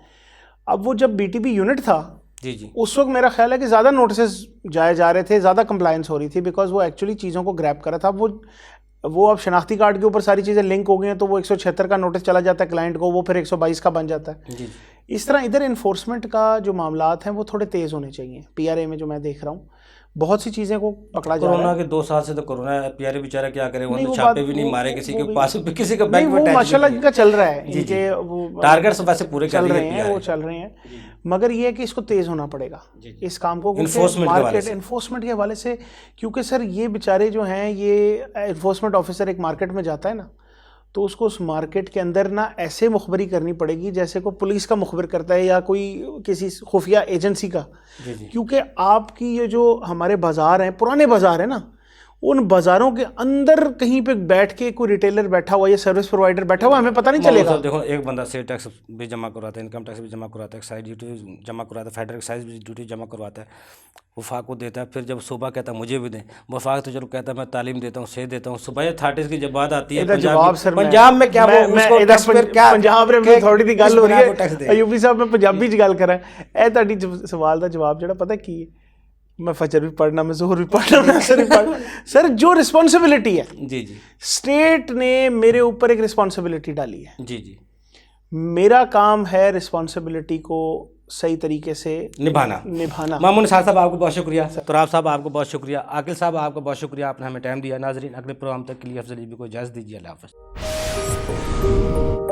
[SPEAKER 4] अब वो जब BTB यूनिट था,
[SPEAKER 1] जी
[SPEAKER 4] उस वक्त मेरा ख्याल है कि ज़्यादा नोटिस जाए जा रहे थे, ज़्यादा कंप्लायंस हो रही थी, बिकॉज वो एक्चुअली चीज़ों को ग्रैब कर रहा था। वो अब शनाख्ती कार्ड के ऊपर सारी चीज़ें लिंक हो गई हैं, तो वो 176 का नोटिस चला जाता है क्लाइंट को, वो फिर 122 का बन जाता है।
[SPEAKER 1] जी।
[SPEAKER 4] इस तरह इधर इन्फोर्समेंट का जो मामलात हैं वो थोड़े तेज़ होने चाहिए। PRA में जो मैं देख रहा हूँ, बहुत सी चीज़ें को पकड़ा जा रहा है।
[SPEAKER 1] कोरोना के 2 साल से तो कोरोना है, PRA बेचारा क्या करे,
[SPEAKER 4] नहीं,
[SPEAKER 1] वो
[SPEAKER 4] वो
[SPEAKER 1] छापे
[SPEAKER 4] बात-
[SPEAKER 1] भी नहीं
[SPEAKER 4] वो-
[SPEAKER 1] मारे किसी
[SPEAKER 4] वो
[SPEAKER 1] के
[SPEAKER 4] भी-
[SPEAKER 1] पास, किसी का
[SPEAKER 4] नहीं,
[SPEAKER 1] बैंक में
[SPEAKER 4] वो
[SPEAKER 1] टैक्स
[SPEAKER 4] माशाल्लाह
[SPEAKER 1] भी
[SPEAKER 4] इनका चल रहा है,
[SPEAKER 1] जी,
[SPEAKER 4] इनके
[SPEAKER 1] जी।
[SPEAKER 4] वो
[SPEAKER 1] टारगेट्स वैसे पूरे कर
[SPEAKER 4] चल
[SPEAKER 1] लिए
[SPEAKER 4] रहे हैं,
[SPEAKER 1] PRA।
[SPEAKER 4] वो चल रहे हैं, मगर ये है कि इसको तेज़ होना पड़ेगा इस काम को,
[SPEAKER 1] Enforcement के हवाले से।
[SPEAKER 4] इन्फोर्समेंट के हवाले से। क्योंकि सर ये बेचारे जो हैं, ये इन्फोर्समेंट ऑफिसर एक मार्केट में जाता है ना, तो उसको उस मार्केट के अंदर ना ऐसे मुखबरी करनी पड़ेगी जैसे को पुलिस का मुखबिर करता है या कोई किसी खुफिया एजेंसी का। क्योंकि आपकी ये जो हमारे बाज़ार हैं, पुराने बाज़ार हैं ना, उन बाज़ारों के अंदर कहीं पे बैठ के कोई रिटेलर बैठा हुआ या सर्विस प्रोवाइडर बैठा हुआ, हमें पता नहीं चलेगा।
[SPEAKER 1] देखो, एक बंदा सेल टैक्स भी जमा करवाता है, इनकम टैक्स भी जमा करवाता है, एक्साइज ड्यूटी जमा करवाता है, फेडरल एक्साइज ड्यूटी जमा करवाता है, वफाक को देता है। फिर जब सुबह कहता है मुझे भी दें, वफाक तो चलो कहता है मैं तालीम देता हूँ, से देता हूँ। सुबह अथॉरिटीज की जब बात आती है पंजाब में क्या
[SPEAKER 4] पंजाब अथॉरिटी की गल हो रही है, यूपी साहब मैं पंजाबी च गल करा, ਇਹ ਤੁਹਾਡੀ सवाल का जवाब ਜਿਹੜਾ पता की है, मैं फजर भी पढ़ना, मैं जोहर भी पढ़ना, मैं असर भी पढ़ना। सर जो रिस्पॉन्सिबिलिटी है,
[SPEAKER 1] जी,
[SPEAKER 4] स्टेट ने मेरे ऊपर एक रिस्पॉन्सिबिलिटी डाली है,
[SPEAKER 1] जी,
[SPEAKER 4] मेरा काम है रिस्पॉन्सिबिलिटी को सही तरीके से
[SPEAKER 1] निभाना। मामून साहब आपको बहुत शुक्रिया, तुराब साहब आपको बहुत शुक्रिया, आकिल साहब आपको बहुत शुक्रिया, आपने हमें टाइम दिया। नाजरीन, अगले प्रोग्राम तक के लिए अफजल ईबी को इजाज़त दीजिए। अल्लाह हाफ़िज़।